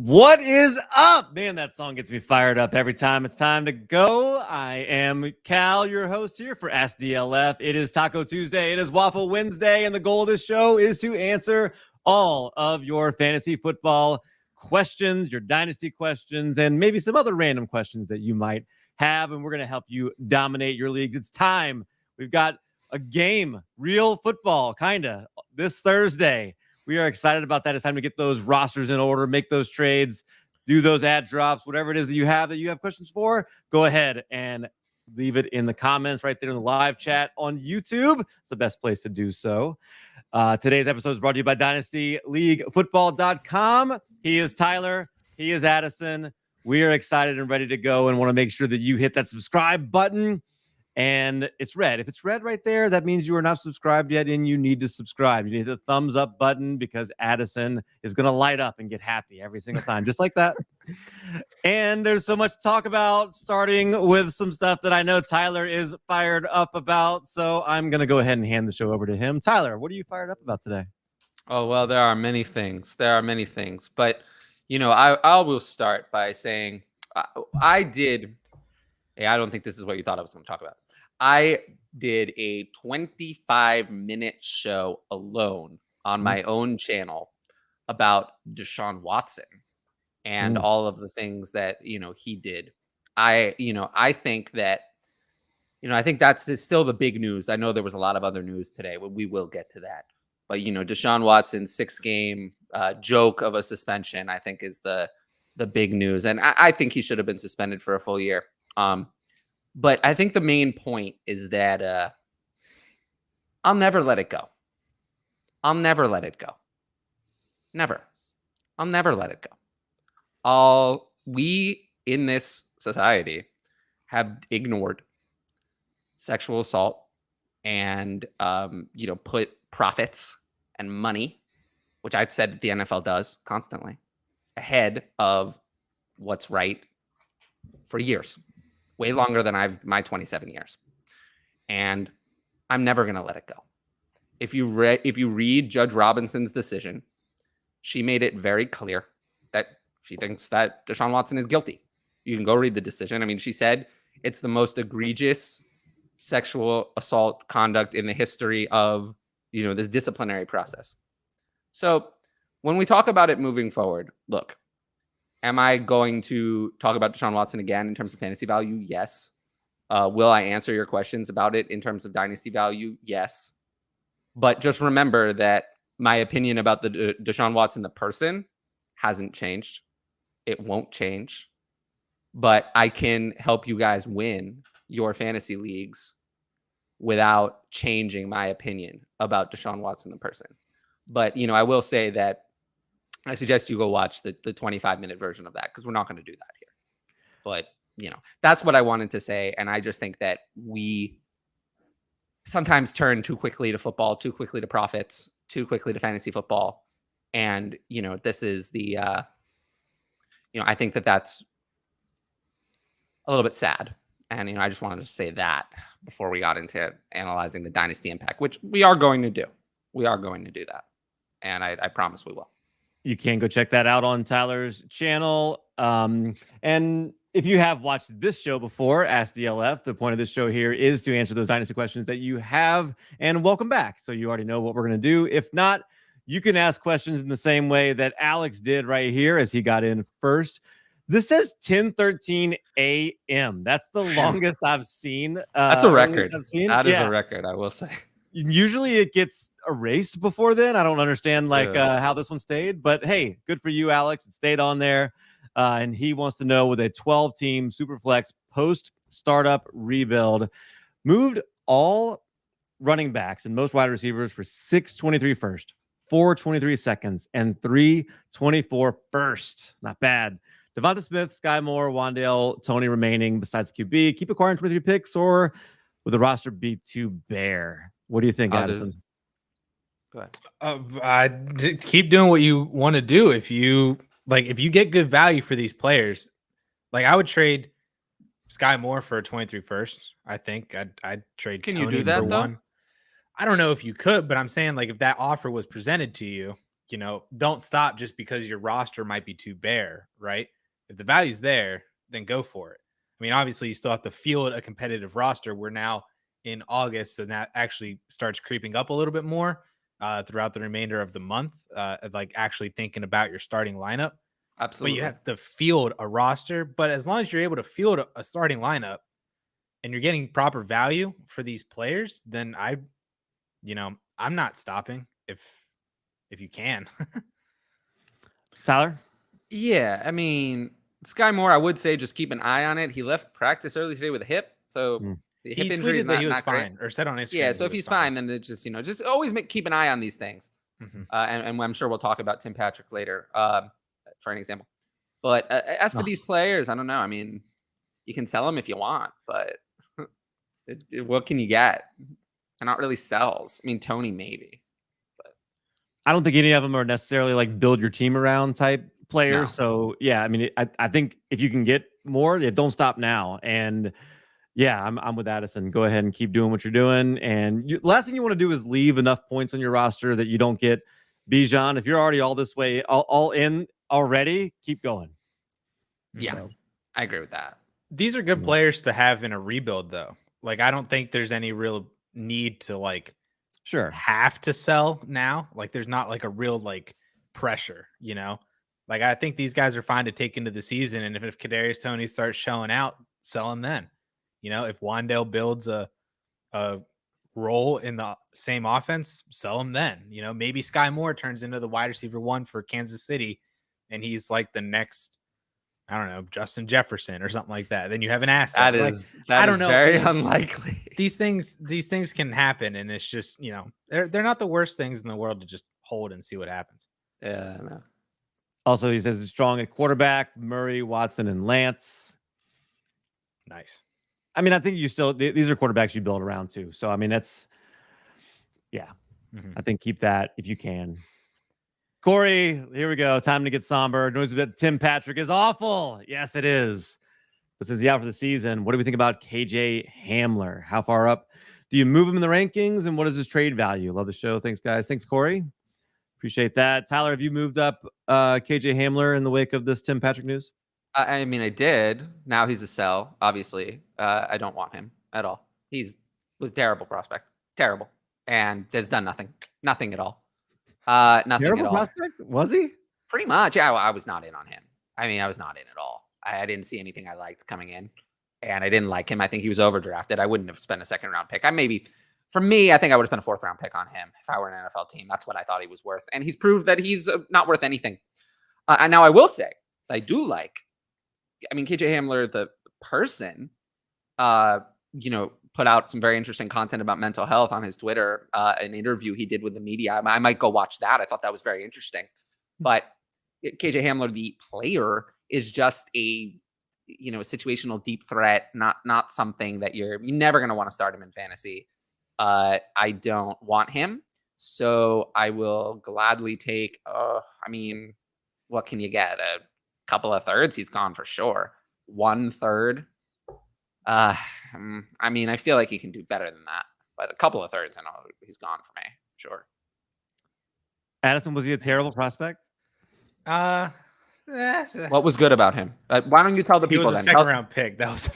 What is up? Man, that song gets me fired up every time it's time to go. I am Cal, your host here for Ask DLF. It is Taco Tuesday. It is Waffle Wednesday. And the goal of this show is to answer all of your fantasy football questions, your dynasty questions, and maybe some other random questions that you might have. And we're going to help you dominate your leagues. It's time. We've got a game, real football, kind of, this Thursday. We are excited about that. It's time to get those rosters in order, make those trades, do those ad drops, whatever it is that you have questions for. Go ahead and leave it in the comments right there in the live chat on YouTube. It's the best place to do so. Today's episode is brought to you by DynastyLeagueFootball.com. He is Tyler. He is Addison. We are excited and ready to go and want to make sure that you hit that subscribe button. And it's red. If it's red right there, that means you are not subscribed yet, and you need to subscribe. You need the thumbs up button because Addison is going to light up and get happy every single time, just like that. And there's so much to talk about, starting with some stuff that I know Tyler is fired up about. So I'm going to go ahead and hand the show over to him. Tyler, what are you fired up about today? Oh, well, there are many things. But, I will start by saying I don't think this is what you thought I was going to talk about. I did a 25-minute show alone on my own channel about Deshaun Watson and all of the things that, he did. I think that's still the big news. I know there was a lot of other news today, but we will get to that. But, Deshaun Watson's 6-game joke of a suspension, I think, is the big news. And I think he should have been suspended for a full year. But I think the main point is that I'll never let it go. I'll never let it go. Never. I'll never let it go. We in this society have ignored sexual assault and, put profits and money, which I've said that the NFL does constantly, ahead of what's right for years. Way longer than my 27 years. And I'm never going to let it go. If you read Judge Robinson's decision, she made it very clear that she thinks that Deshaun Watson is guilty. You can go read the decision. I mean, she said it's the most egregious sexual assault conduct in the history of, this disciplinary process. So when we talk about it moving forward, look, am I going to talk about Deshaun Watson again in terms of fantasy value? Yes. Will I answer your questions about it in terms of dynasty value? Yes. But just remember that my opinion about the Deshaun Watson, the person, hasn't changed. It won't change. But I can help you guys win your fantasy leagues without changing my opinion about Deshaun Watson, the person. But, I will say that I suggest you go watch the 25-minute version of that because we're not going to do that here. But, that's what I wanted to say. And I just think that we sometimes turn too quickly to football, too quickly to profits, too quickly to fantasy football. And, this is the, I think that that's a little bit sad. And, I just wanted to say that before we got into analyzing the dynasty impact, which we are going to do. We are going to do that. And I promise we will. You can go check that out on Tyler's channel. And if you have watched this show before, Ask DLF, the point of this show here is to answer those dynasty questions that you have. And welcome back. So you already know what we're going to do. If not, you can ask questions in the same way that Alex did right here as he got in first. This says 10:13 a.m. That's the longest I've seen. That's a record. That is a record, I will say. Usually it gets erased before then. I don't understand how this one stayed, but hey, good for you, Alex. It stayed on there. And he wants to know, with a 12-team Superflex post-startup rebuild, moved all running backs and most wide receivers for 623 first, 423 seconds, and 324 first. Not bad. Devonta Smith, Sky Moore, Wandale, Tony remaining besides QB. Keep acquiring 23 picks, or with the roster be too bare? What do you think, Addison? Go ahead. Keep doing what you want to do. If you get good value for these players, I would trade Sky Moore for a 23 first. I think I'd trade. Can Tony you do that for though? One. I don't know if you could, but I'm saying if that offer was presented to you, don't stop just because your roster might be too bare, right? If the value's there, then go for it. I mean, obviously, you still have to field a competitive roster. We're now in August, so that actually starts creeping up a little bit more throughout the remainder of the month, like actually thinking about your starting lineup. Absolutely. But you have to field a roster. But as long as you're able to field a starting lineup and you're getting proper value for these players, then I'm not stopping if you can. Tyler? Yeah, I mean, Sky Moore, I would say just keep an eye on it. He left practice early today with a hip, so the He hip injury is tweeted that he was not great. fine, or said on Instagram. Yeah, so if he's fine, then it just always keep an eye on these things. Mhm. And I'm sure we'll talk about Tim Patrick later for an example. But as for these players, I don't know. I mean, you can sell them if you want, but what can you get? They're not really sells. I mean, Tony maybe. I don't think any of them are necessarily like build your team around type players. No. So yeah, I mean, I think if you can get more, don't stop now. And yeah, I'm with Addison. Go ahead and keep doing what you're doing. And last thing you want to do is leave enough points on your roster that you don't get Bijan. If you're already all this way, all in already, keep going. Yeah, So, I agree with that. These are good players to have in a rebuild, though. Like, I don't think there's any real need to have to sell now. Like, there's not like a real pressure, Like, I think these guys are fine to take into the season, and if Kadarius Toney starts showing out, sell him then. If Wandale builds a role in the same offense, sell him then. Maybe Sky Moore turns into the wide receiver 1 for Kansas City, and he's like the next, I don't know, Justin Jefferson or something like that. Then you have an asset. That is very unlikely. These things can happen, and it's just they're not the worst things in the world to just hold and see what happens. Yeah, I know. Also, he says it's strong at quarterback, Murray, Watson, and Lance. Nice. I mean, I think these are quarterbacks you build around too. So, I mean, that's, I think keep that if you can. Corey, here we go. Time to get somber. Noise about Tim Patrick is awful. Yes, it is. But since he's out for the season, what do we think about KJ Hamler? How far up do you move him in the rankings? And what is his trade value? Love the show. Thanks, guys. Thanks, Corey. Appreciate that. Tyler, have you moved up KJ Hamler in the wake of this Tim Patrick news? I mean, I did. Now he's a sell, obviously. I don't want him at all. Was terrible prospect. Terrible. And has done nothing. Nothing at all. Nothing Terrible at all. Prospect? Was he? Pretty much. Yeah, I was not in on him. I mean, I was not in at all. I didn't see anything I liked coming in. And I didn't like him. I think he was overdrafted. I wouldn't have spent a second-round pick. For me, I think I would have spent a fourth-round pick on him if I were an NFL team. That's what I thought he was worth. And he's proved that he's not worth anything. And now I will say, I do like, KJ Hamler, the person, put out some very interesting content about mental health on his Twitter, an interview he did with the media. I might go watch that. I thought that was very interesting. But KJ Hamler, the player, is just a situational deep threat, not something that you're never going to want to start him in fantasy. I don't want him. So I will gladly take, what can you get? A couple of thirds? He's gone for sure. 1/3. I feel like he can do better than that, but a couple of thirds, I know he's gone for me. Sure. Addison, was he a terrible prospect? What was good about him? Why don't you tell the He people was a then? second-round pick. That was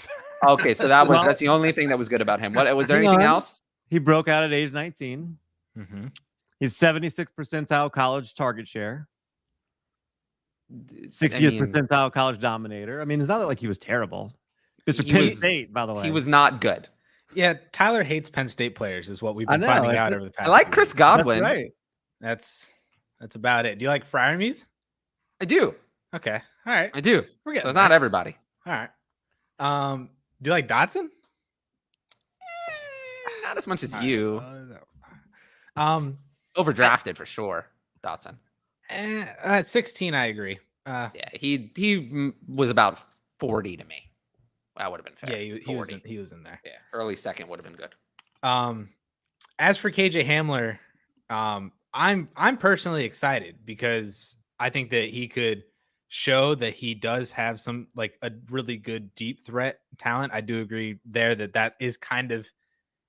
Okay, so that's the only thing that was good about him. Was there anything else? He broke out at age 19. Mm-hmm. He's 76th percentile college target share. 60th percentile college dominator. I mean, it's not like he was terrible. Mr. Penn State, by the way. He was not good. Yeah, Tyler hates Penn State players, is what we've been finding out over the past. I like Chris Godwin. That's right. That's about it. Do you like Freiermuth? I do. Okay. All right. I do. We're getting so it's not everybody. All right. Do you like Dotson? Not as much as you. Overdrafted Overdrafted for sure, Dotson. At 16, I agree. Yeah, he was about 40 to me. That would have been fair. Yeah, he was in there. Yeah, early second would have been good. As for KJ Hamler, I'm personally excited because I think that he could show that he does have some a really good deep threat talent. I do agree there that is kind of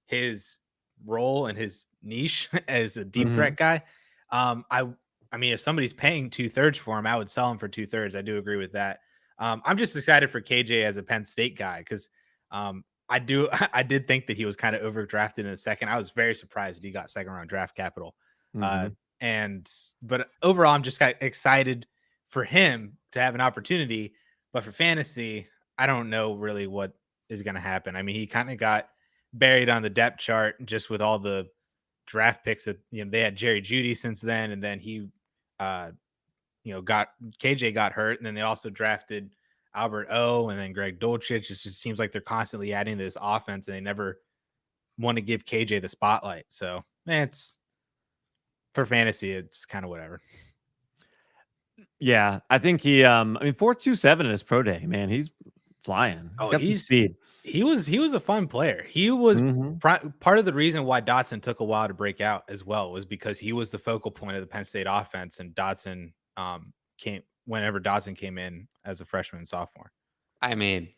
his role and his niche as a deep threat guy. I I mean, if somebody's paying 2/3 for him, I would sell him for 2/3. I do agree with that. I'm just excited for KJ as a Penn State guy because I did think that he was kind of overdrafted in a second. I was very surprised that he got second round draft capital. But overall, I'm just excited for him to have an opportunity. But for fantasy, I don't know really what is going to happen. I mean, he kind of got buried on the depth chart just with all the draft picks that, they had Jerry Jeudy since then. And then he, KJ got hurt. And then they also drafted Albert O and then Greg Dulcich. It just seems like they're constantly adding to this offense and they never want to give KJ the spotlight. So, it's for fantasy, it's kind of whatever. Yeah, I think he 4.27 in his pro day, man. He's flying. He's speed. He was a fun player. He was part of the reason why Dotson took a while to break out as well was because he was the focal point of the Penn State offense, and Dotson came whenever Dotson came in as a freshman and sophomore. I mean,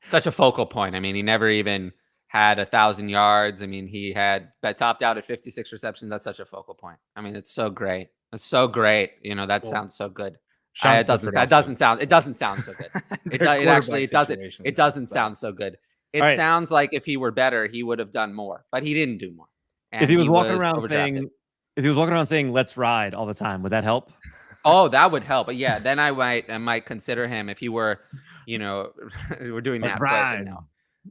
such a focal point. I mean, he never even had 1,000 yards. I mean, he topped out at 56 receptions. That's such a focal point. I mean, it's so great. It's so great. That sounds so good. It doesn't sound so good. It doesn't sound so good. It sounds like if he were better, he would have done more, but he didn't do more. And if he was walking around saying "Let's ride" all the time, would that help? Oh, that would help. But yeah, then I might consider him if he were, we're doing that. Right.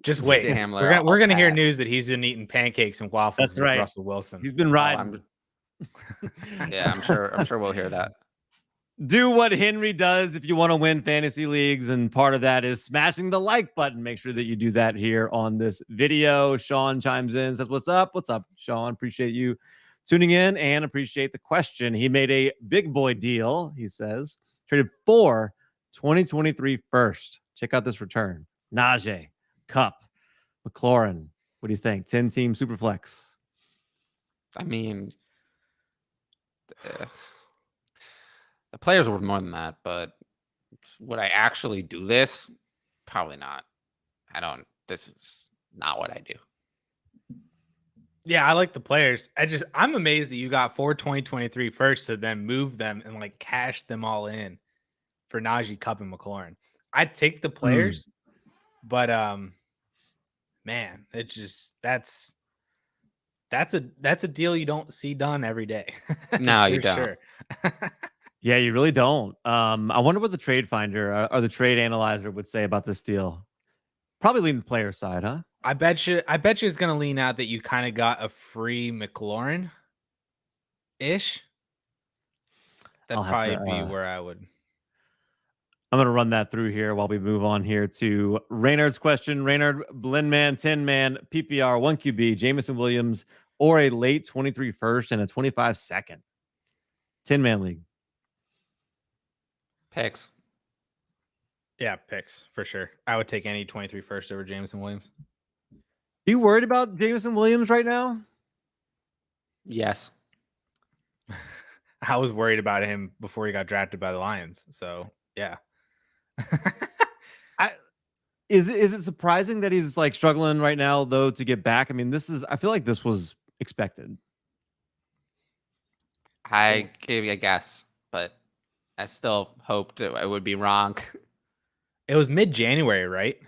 Just wait. We're gonna hear news that he's been eating pancakes and waffles. That's right. Russell Wilson. He's been riding. Yeah, I'm sure we'll hear that. Do what Henry does if you want to win fantasy leagues, and part of that is smashing the like button. Make sure that you do that here on this video. Sean chimes in, says, "What's up? What's up, Sean? Appreciate you tuning in and appreciate the question." He made a big boy deal. He says traded 4 2023 first. Check out this return: Najee, Cup, McLaurin. What do you think? 10-team Superflex. I mean, the players were more than that, but would I actually do this? Probably not. This is not what I do. Yeah, I like the players. I'm amazed that you got 4 2023 first to then move them and cash them all in for Najee, Cup, and McLaurin. I'd take the players, but man, it just that's a deal you don't see done every day. No, you don't. Sure. Yeah, you really don't. I wonder what the trade finder or the trade analyzer would say about this deal. Probably lean the player side, huh? I bet you it's going to lean out that you kind of got a free McLaurin ish. That'd probably be where I would. I'm going to run that through here while we move on here to Raynard's question. Raynard, Blendman, 10-man, PPR, 1 QB, Jameson Williams, or a late 23 first and a 25 second. 10-man league. Picks. Yeah, picks for sure. I would take any 23 first over Jameson Williams. Are you worried about Jameson Williams right now? Yes. I was worried about him before he got drafted by the Lions. So yeah. Is it surprising that he's struggling right now though to get back? I mean, I feel like this was expected. I gave you a guess, but I still hoped I would be wrong. It was mid-January, right?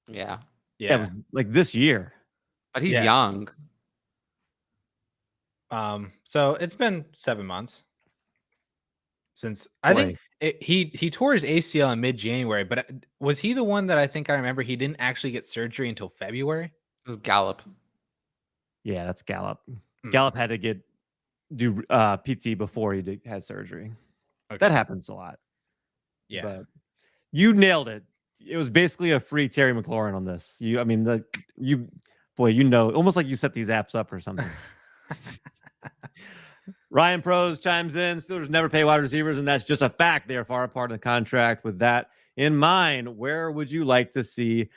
Yeah. Yeah, it was this year. But he's young. So it's been 7 months since I think he tore his ACL in mid-January, but was he the one that I think I remember he didn't actually get surgery until February? It was Gallup. Yeah, that's Gallup. Gallup had to do PT before he had surgery. Okay. That happens a lot. Yeah. But you nailed it. It was basically a free Terry McLaurin on this. Almost like you set these apps up or something. Ryan Pros chimes in. Steelers never pay wide receivers, and that's just a fact. They are far apart in the contract. With that in mind, where would you like to see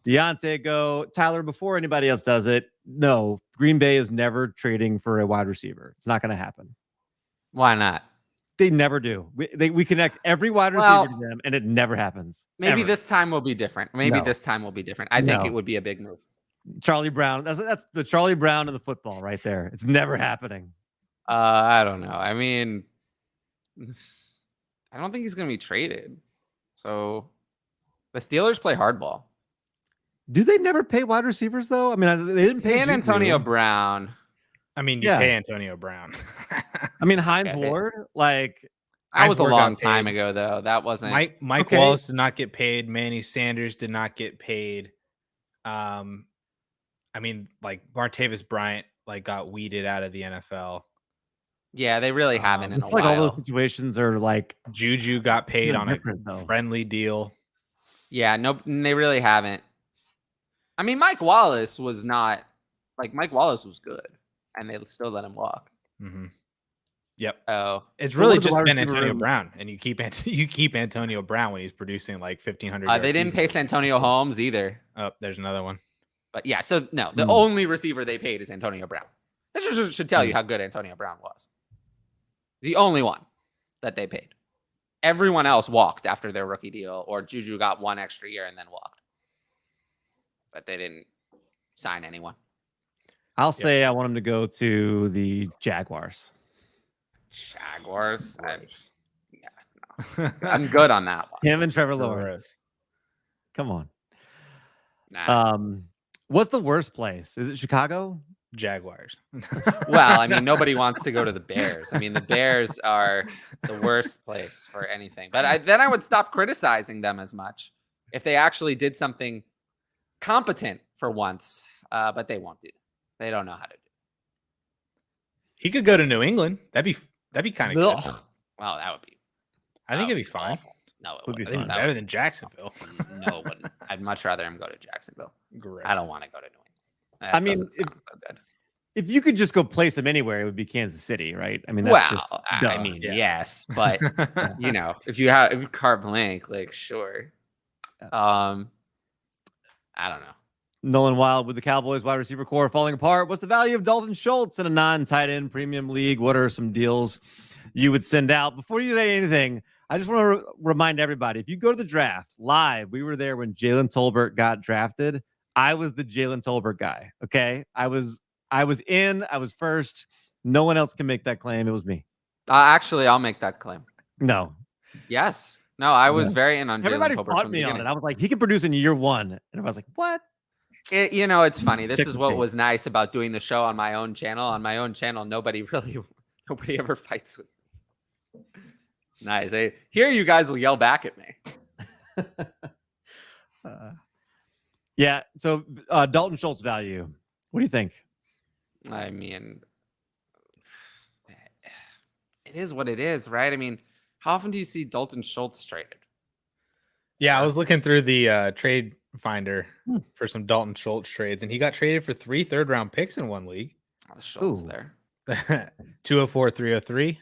Deontay go? Tyler, before anybody else does it, no, Green Bay is never trading for a wide receiver. It's not going to happen. Why not? They never do. We connect every wide receiver to them, and it never happens. Maybe this time will be different. I think it would be a big move. Charlie Brown. That's the Charlie Brown of the football right there. It's never happening. I don't know. I mean, I don't think he's going to be traded. So the Steelers play hardball. Do they never pay wide receivers though? I mean, they didn't pay Antonio Brown. I mean, you pay Antonio Brown. I mean, Hines Ward, like that was a long time ago, though. That wasn't Mike Wallace did not get paid. Manny Sanders did not get paid. I mean, like Martavis Bryant, like got weeded out of the NFL. Yeah, they really haven't in a while. Like all those situations are like Juju got paid on a friendly deal. Yeah, no, they really haven't. I mean, Mike Wallace was not like Mike Wallace was good, and they still let him walk. Mm-hmm. Yep. Oh, it's really just been Antonio Brown, and you keep Antonio Brown when he's producing like 1,500. They didn't pay Santonio Holmes either. Oh, there's another one. But yeah, so no, the only receiver they paid is Antonio Brown. This just should tell you how good Antonio Brown was. The only one that they paid. Everyone else walked after their rookie deal, or Juju got one extra year and then walked. But they didn't sign anyone. I'll say I want him to go to the Jaguars. Jaguars? No. I'm good on that one. Him and Trevor Lawrence. Come on. Nah. What's the worst place? Is it Chicago? Jaguars. Well, I mean, nobody wants to go to the Bears. I mean, the Bears are the worst place for anything. But then I would stop criticizing them as much if they actually did something competent for once. But they won't do that. They don't know how to do it. He could go to New England. That'd be kind of good. Well, that would be. I think it'd be fine. Awful. No, it would be better than Jacksonville. No, it wouldn't. I'd much rather him go to Jacksonville. Great. I don't want to go to New England. That I mean, if you could just go place him anywhere, it would be Kansas City, right? I mean, that's just I mean, yes, but you know, if you carte blank, like sure. I don't know. Nolan Wild with the Cowboys wide receiver core falling apart. What's the value of Dalton Schultz in a non-tight end premium league? What are some deals you would send out? Before you say anything, I just want to remind everybody, if you go to the draft live, we were there when Jalen Tolbert got drafted. I was the Jalen Tolbert guy. Okay. I was first. No one else can make that claim. It was me. Actually, I'll make that claim. No. Yes. No, I was very in on everybody Jalen Tolbert fought me on it. I was like, he can produce in year one. And I was like, what? It's funny. This is what was nice about doing the show on my own channel. On my own channel, nobody ever fights with me. Nice. Here you guys will yell back at me. Yeah. So Dalton Schultz value. What do you think? I mean, it is what it is, right? I mean, how often do you see Dalton Schultz traded? Yeah, I was looking through the trade finder for some Dalton Schultz trades, and he got traded for 3 third-round picks in one league. Oh, Schultz there. 204, 303.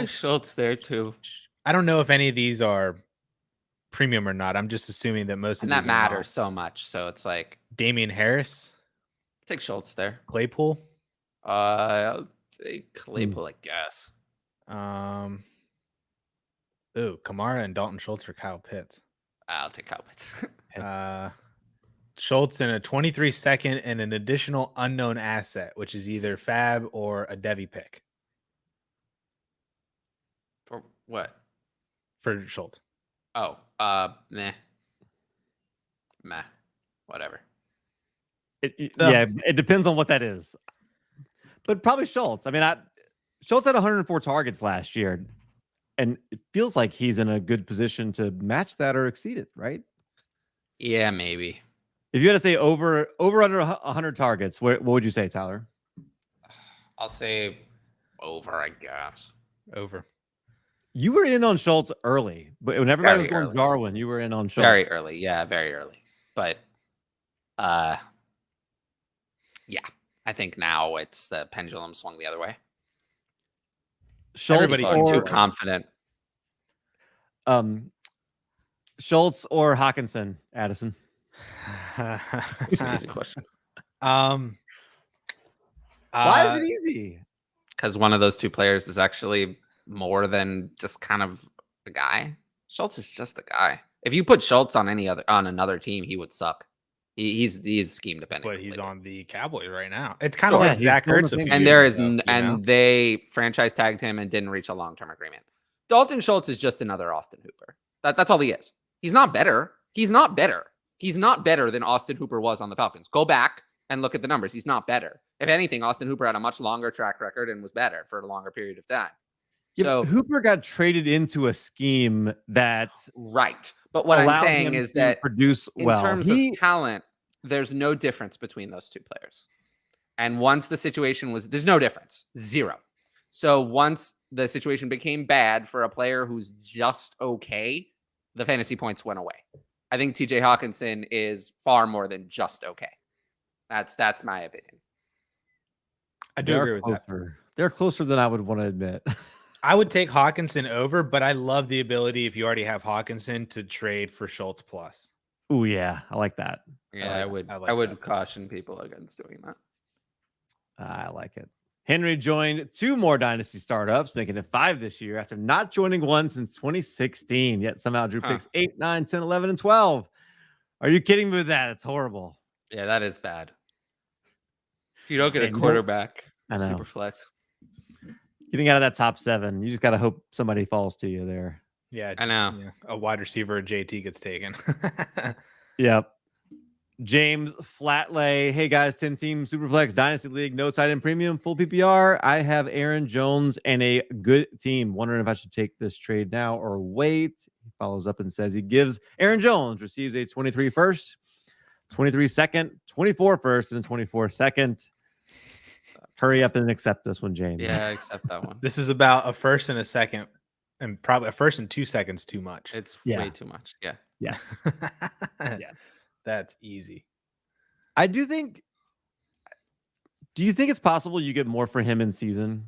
Schultz there too. I don't know if any of these are premium or not. I'm just assuming that most of that matters so much. So it's like Damian Harris. Take Schultz there. Claypool. I'll take Claypool, I guess. Kamara and Dalton Schultz for Kyle Pitts. I'll take Kyle Pitts. Schultz in a 23 second and an additional unknown asset, which is either Fab or a Devi pick. For what? For Schultz. Oh, meh. Whatever. Yeah, it depends on what that is. But probably Schultz. I mean, Schultz had 104 targets last year, and it feels like he's in a good position to match that or exceed it, right? Yeah, maybe. If you had to say over under 100 targets, what would you say, Tyler? I'll say over, I guess. Over. You were in on Schultz early, but when everybody was going Darwin, you were in on Schultz. Very early. Yeah, very early. But yeah, I think now it's the pendulum swung the other way. Everybody's too confident. Schultz or Hawkinson, Addison? That's an easy question. Why is it easy? Because one of those two players is actually more than just kind of a guy. Schultz is just a guy. If you put Schultz on another team, he would suck. He's scheme dependent. But he's on the Cowboys right now. It's kind of Sure. like Zach Ertz a few And years ago, they franchise tagged him and didn't reach a long-term agreement. Dalton Schultz is just another Austin Hooper. That's all he is. He's not better. He's not better. He's not better than Austin Hooper was on the Falcons. Go back and look at the numbers. He's not better. If anything, Austin Hooper had a much longer track record and was better for a longer period of time. So Hooper got traded into a scheme that right. But what I'm saying is that produce in terms of talent, there's no difference between those two players. And once the situation was, there's no difference, zero. So once the situation became bad for a player who's just okay, the fantasy points went away. I think TJ Hawkinson is far more than just okay. That's my opinion. I do agree with that. They're closer than I would want to admit. I would take Hawkinson over, but I love the ability, if you already have Hawkinson, to trade for Schultz plus. Oh yeah, I like that. Yeah, I would caution people against doing that. I like it. Henry joined 2 more Dynasty startups, making it 5 this year after not joining one since 2016. Yet somehow Drew picks 8, 9, 10, 11, and 12. Are you kidding me with that? It's horrible. Yeah, that is bad. You don't get a quarterback, super flex. Getting out of that top 7, you just got to hope somebody falls to you there. Yeah, I know. Yeah, a wide receiver, JT, gets taken. Yep. James Flatley. Hey guys, 10-team Superflex Dynasty League, no tight end premium, full PPR. I have Aaron Jones and a good team. Wondering if I should take this trade now or wait. He follows up and says he gives Aaron Jones, receives a 23 first, 23 second, 24 first, and a 24 second. Hurry up and accept this one, James. Yeah, accept that one. This is about a first and a second, and probably a first and 2 seconds too much. It's way too much. Yeah. Yes. Yes. That's easy. I do think. Do you think it's possible you get more for him in season,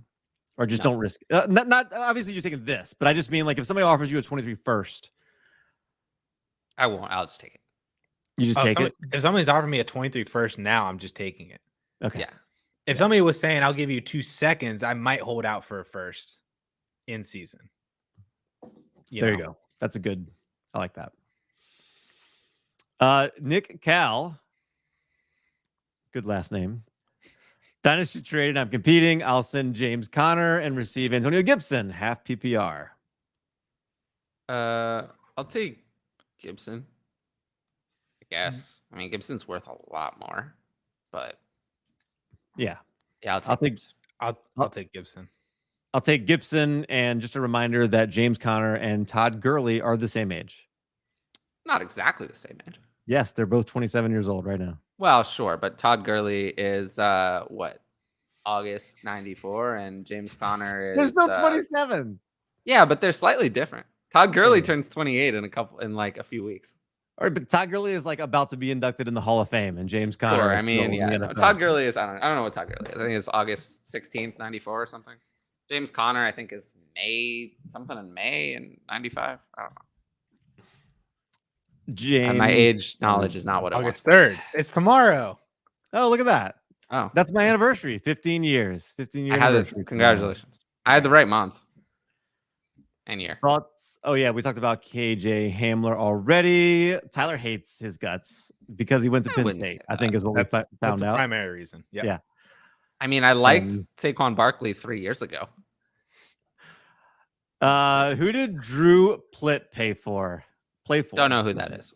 or just don't risk it? Not obviously you're taking this, but I just mean like if somebody offers you a 23 first, I won't. I'll just take it. You just take it. If somebody's offering me a 23 first now, I'm just taking it. Okay. Yeah. If somebody was saying I'll give you 2 seconds, I might hold out for a first in season. There you go. That's a good. I like that. Nick Cal, good last name. Dynasty traded. I'm competing. I'll send James Conner and receive Antonio Gibson, half PPR. I'll take Gibson. I guess. I mean, Gibson's worth a lot more, but yeah, I'll take Gibson. I'll take Gibson. I'll take Gibson, and just a reminder that James Conner and Todd Gurley are the same age. Not exactly the same age. Yes, they're both 27 years old right now. Well, sure, but Todd Gurley is what? August 94, and James Conner is There's no 27. Yeah, but they're slightly different. Todd Gurley turns 28 in like a few weeks. All right, but Todd Gurley is like about to be inducted in the Hall of Fame, and James Conner. Sure, I mean, yeah. No, Todd Gurley is I don't know what Todd Gurley is. I think it's August 16th, 94 or something. James Conner, I think, is May in 95. I don't know. James, my age knowledge is not what August 3rd. It's tomorrow. Oh, look at that. Oh, that's my anniversary. 15 years. 15 years. Congratulations. I had the right month and year. Thoughts? Oh, yeah. We talked about KJ Hamler already. Tyler hates his guts because he went to Penn State, I think is what we found out. The primary reason. Yeah. I mean, I liked Saquon Barkley 3 years ago. Who did Drew Plitt play for? Don't know who that is.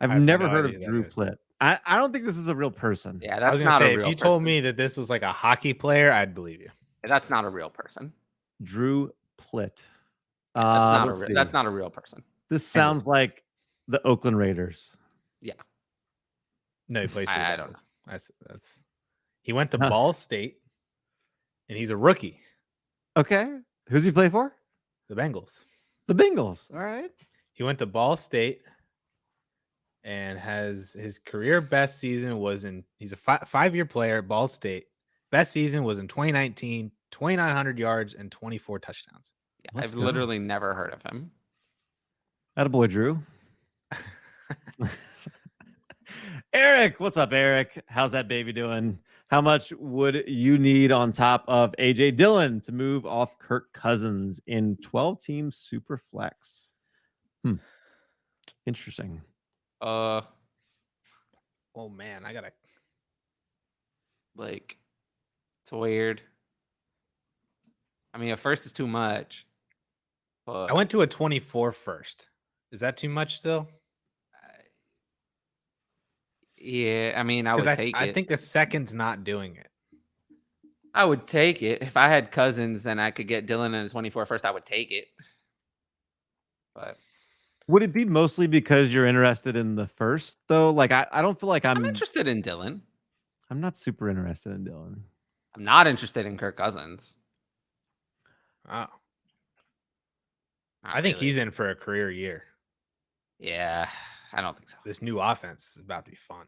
I've never heard of Drew Plitt. I don't think this is a real person. Yeah, that's not a real person. If you told me that this was like a hockey player, I'd believe you. That's not a real person. Drew Plitt. That's not a real person. This sounds like the Oakland Raiders. Yeah. No, he plays for I don't know. That's he went to Ball State, and he's a rookie. Okay. Who's he play for? The Bengals. The Bengals. All right. He went to Ball State and has his career best season he's a 5-year player at Ball State. Best season was in 2019, 2,900 yards and 24 touchdowns. Yeah, I've literally never heard of him. Attaboy, Drew. Eric, what's up, Eric? How's that baby doing? How much would you need on top of AJ Dillon to move off Kirk Cousins in 12-team super flex? Interesting. Oh man, I gotta. Like, it's weird. I mean, a first is too much. But I went to a 24 first. Is that too much still? Yeah, I mean, I Because would take I it. think a second's not doing it. I would take it. If I had Cousins and I could get Dylan in a 24 first, I would take it. But Would it be mostly because you're interested in the first, though? Like, I don't feel like I'm I'm interested in Dylan. I'm not super interested in Dylan. I'm not interested in Kirk Cousins. Oh. Not I think really. he's in for a career year. Yeah, I don't think so. This new offense is about to be fun.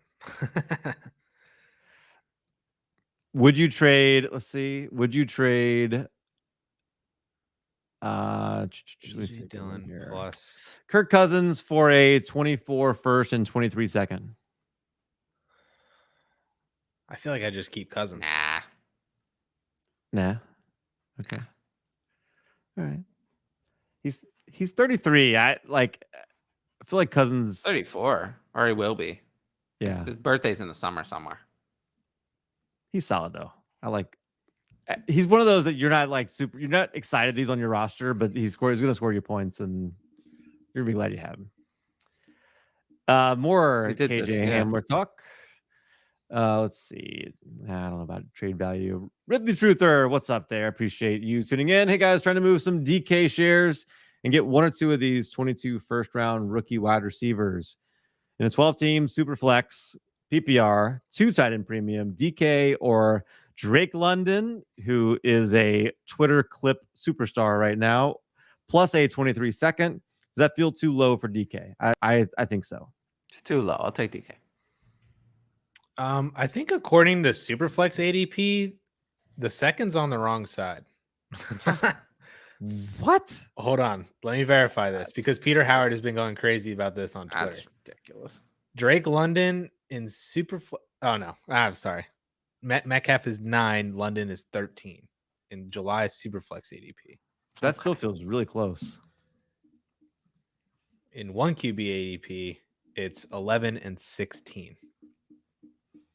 Would you trade? Let's see. Would you trade? Let me see Dylan here. plus Kirk Cousins for a 24 first and 23 second. I feel like I just keep Cousins. Nah. Okay. All right. He's 33. I feel like Cousins 34, or he will be. Yeah. His birthday's in the summer somewhere. He's solid though. He's one of those that you're not like super. You're not excited he's on your roster, but he's going to score your points, and you're gonna be glad you have him. More KJ Hamler talk. Let's see. I don't know about trade value. Ridley Truther, what's up there? Appreciate you tuning in. Hey guys, trying to move some DK shares and get one or two of these 22 first round rookie wide receivers in a 12 team super flex PPR, 2 tight end premium, DK or Drake London, who is a Twitter clip superstar right now, plus a 23 second. Does that feel too low for DK? I think so. It's too low. I'll take DK. I think according to Superflex ADP, the second's on the wrong side. What? Hold on. Let me verify this because Peter Howard has been going crazy about this on Twitter. That's ridiculous. Drake London in Superflex. Oh, no. I'm sorry. Metcalf is 9. London is 13 in July Superflex ADP. That still feels really close. In 1QB ADP, it's 11 and 16.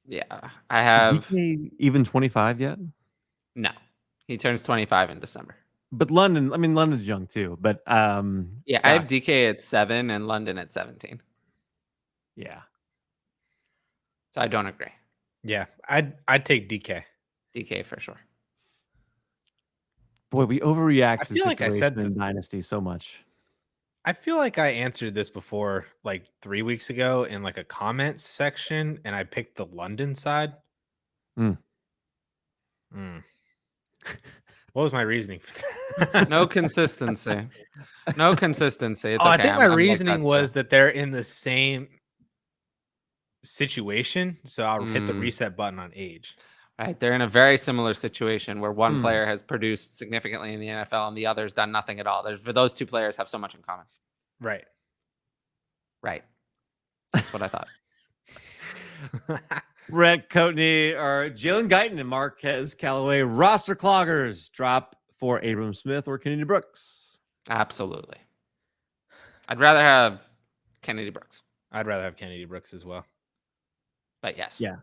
Yeah, I have even 25 yet. No, he turns 25 in December. But London's young too. But I have DK at 7 and London at 17. Yeah, so I don't agree. Yeah, I'd take DK. DK for sure. Boy, we overreact I to feel like I said in Dynasty so much. I feel like I answered this before, like 3 weeks ago in like a comments section, and I picked the London side. What was my reasoning for that? No consistency. No consistency. It's I think my reasoning was that they're in the same situation, so I'll hit the reset button on age. Right, they're in a very similar situation where one player has produced significantly in the NFL and the other's done nothing at all. Those two players have so much in common. Right. That's what I thought. Brett Coatney or Jalen Guyton and Marquez Callaway roster cloggers drop for Abram Smith or Kennedy Brooks. Absolutely. I'd rather have Kennedy Brooks. I'd rather have Kennedy Brooks as well. But yes. Yeah.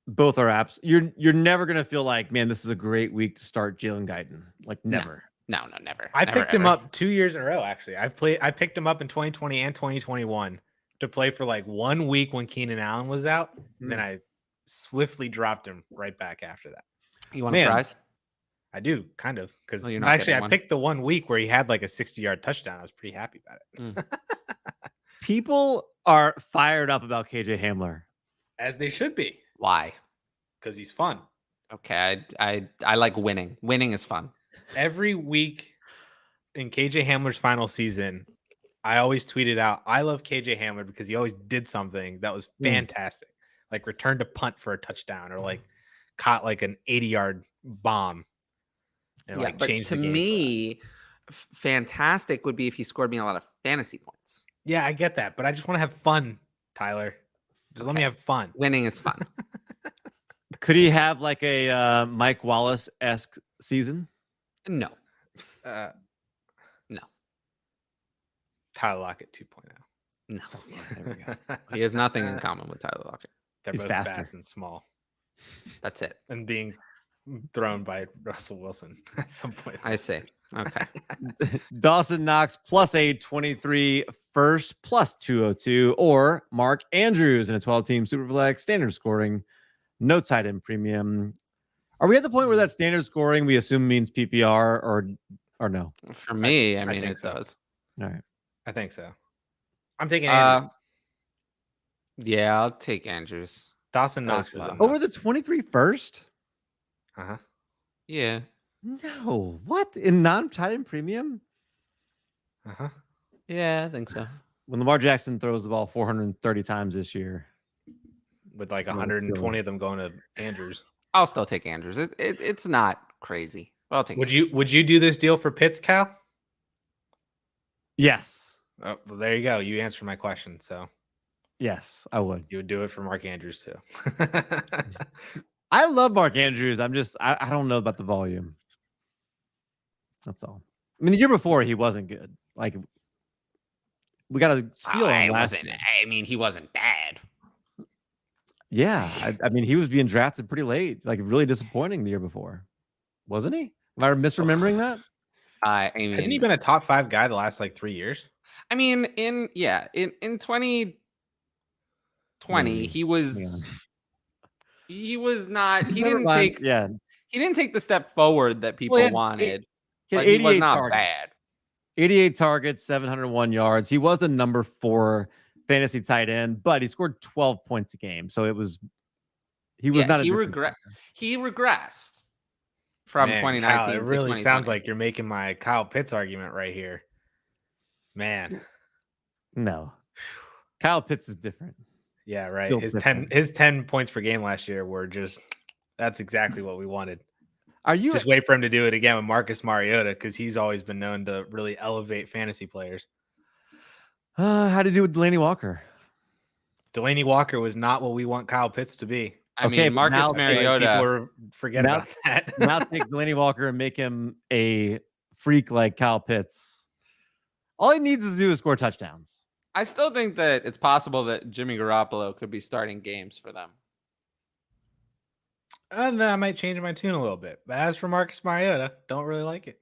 Both are apps. You're never gonna feel like, man, this is a great week to start Jalen Guyton. Like never. No, never. I picked him up 2 years in a row. Actually, I picked him up in 2020 and 2021 to play for like 1 week when Keenan Allen was out. And then I swiftly dropped him right back after that. You want a prize? I do, kind of, because I picked the 1 week where he had like a 60-yard touchdown. I was pretty happy about it. People are fired up about KJ Hamler, as they should be. Why? Because he's fun. Okay, I like winning. Winning is fun. Every week in KJ Hamler's final season, I always tweeted out, I love KJ Hamler because he always did something that was fantastic. Like returned a punt for a touchdown or like caught like an 80-yard bomb and like changed the game. To me, fantastic would be if he scored me a lot of fantasy points. Yeah, I get that, but I just want to have fun, Tyler. Just let me have fun. Winning is fun. Could he have like a Mike Wallace-esque season? No. No. Tyler Lockett 2.0. No. There we go. He has nothing in common with Tyler Lockett. They're He's both faster. fast and small. That's it. And being thrown by Russell Wilson at some point. I see. Okay. Dawson Knox plus a 23 first plus 202, or Mark Andrews in a 12-team Superflex standard scoring, no tight end premium. Are we at the point where that standard scoring we assume means PPR or no? For me, I mean, think it so. does. All right. I think so. I'm taking Andrews. Yeah, I'll take Andrews. Dawson Knox is well. Over the 23 first? Uh-huh. Yeah. No. What? In non-tight end premium? Uh-huh. Yeah, I think so. When Lamar Jackson throws the ball 430 times this year. With like 120 of them going to Andrews. I'll still take Andrews. It's not crazy. But I'll take Andrews. Would you do this deal for Pitts, Cal? Yes. Oh, well, there you go. You answered my question. So Yes, I would. you would do it for Mark Andrews too. I love Mark Andrews. I don't know about the volume. That's all. I mean, the year before he wasn't good. Like, we got to steal on last year. I mean, he wasn't bad. Yeah, I mean, he was being drafted pretty late. Like, really disappointing the year before, wasn't he? Am I misremembering that? I mean, Hasn't he been a top 5 guy the last like 3 years? I mean, in 2020, he was not. He didn't take. Yeah, He didn't take the step forward that people wanted. He had but he was 88 not targets. bad. 88 targets, 701 yards. He was the number 4 fantasy tight end, but he scored 12 points a game. So it was he was not. He regressed from 2019. Kyle, it really to sounds like you're making my Kyle Pitts argument right here. Man, no, Kyle Pitts is different. Yeah, right. Still His 10 points per game last year were that's exactly what we wanted. Are you just wait for him to do it again with Marcus Mariota, because he's always been known to really elevate fantasy players. How do you do with Delaney Walker? Delaney Walker was not what we want Kyle Pitts to be. I mean, Marcus Mariota. Forget about that. Now take Delaney Walker and make him a freak like Kyle Pitts. All he needs to do is score touchdowns. I still think that it's possible that Jimmy Garoppolo could be starting games for them. And then I might change my tune a little bit. But as for Marcus Mariota, don't really like it.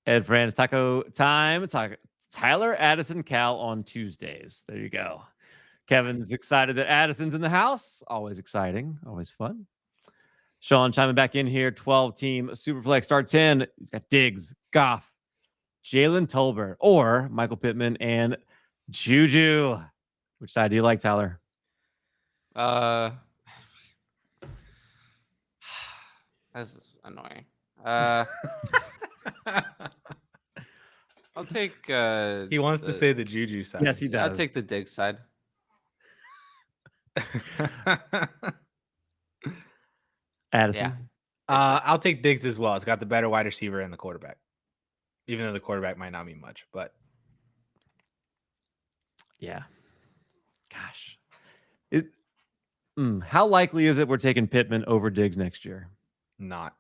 Ed Franz, taco time. Tyler, Addison, Cal on Tuesdays. There you go. Kevin's excited that Addison's in the house. Always exciting. Always fun. Sean chiming back in here. 12-team Superflex starts 10. He's got Diggs, Goff, Jalen Tolbert, or Michael Pittman and Juju. Which side do you like, Tyler? This is annoying. I'll take. He wants to say the Juju side. Yes, he does. I'll take the Diggs side. Addison. Yeah. I'll take Diggs as well. It's got the better wide receiver and the quarterback. Even though the quarterback might not mean much, but yeah. Gosh. How likely is it we're taking Pittman over Diggs next year? Not.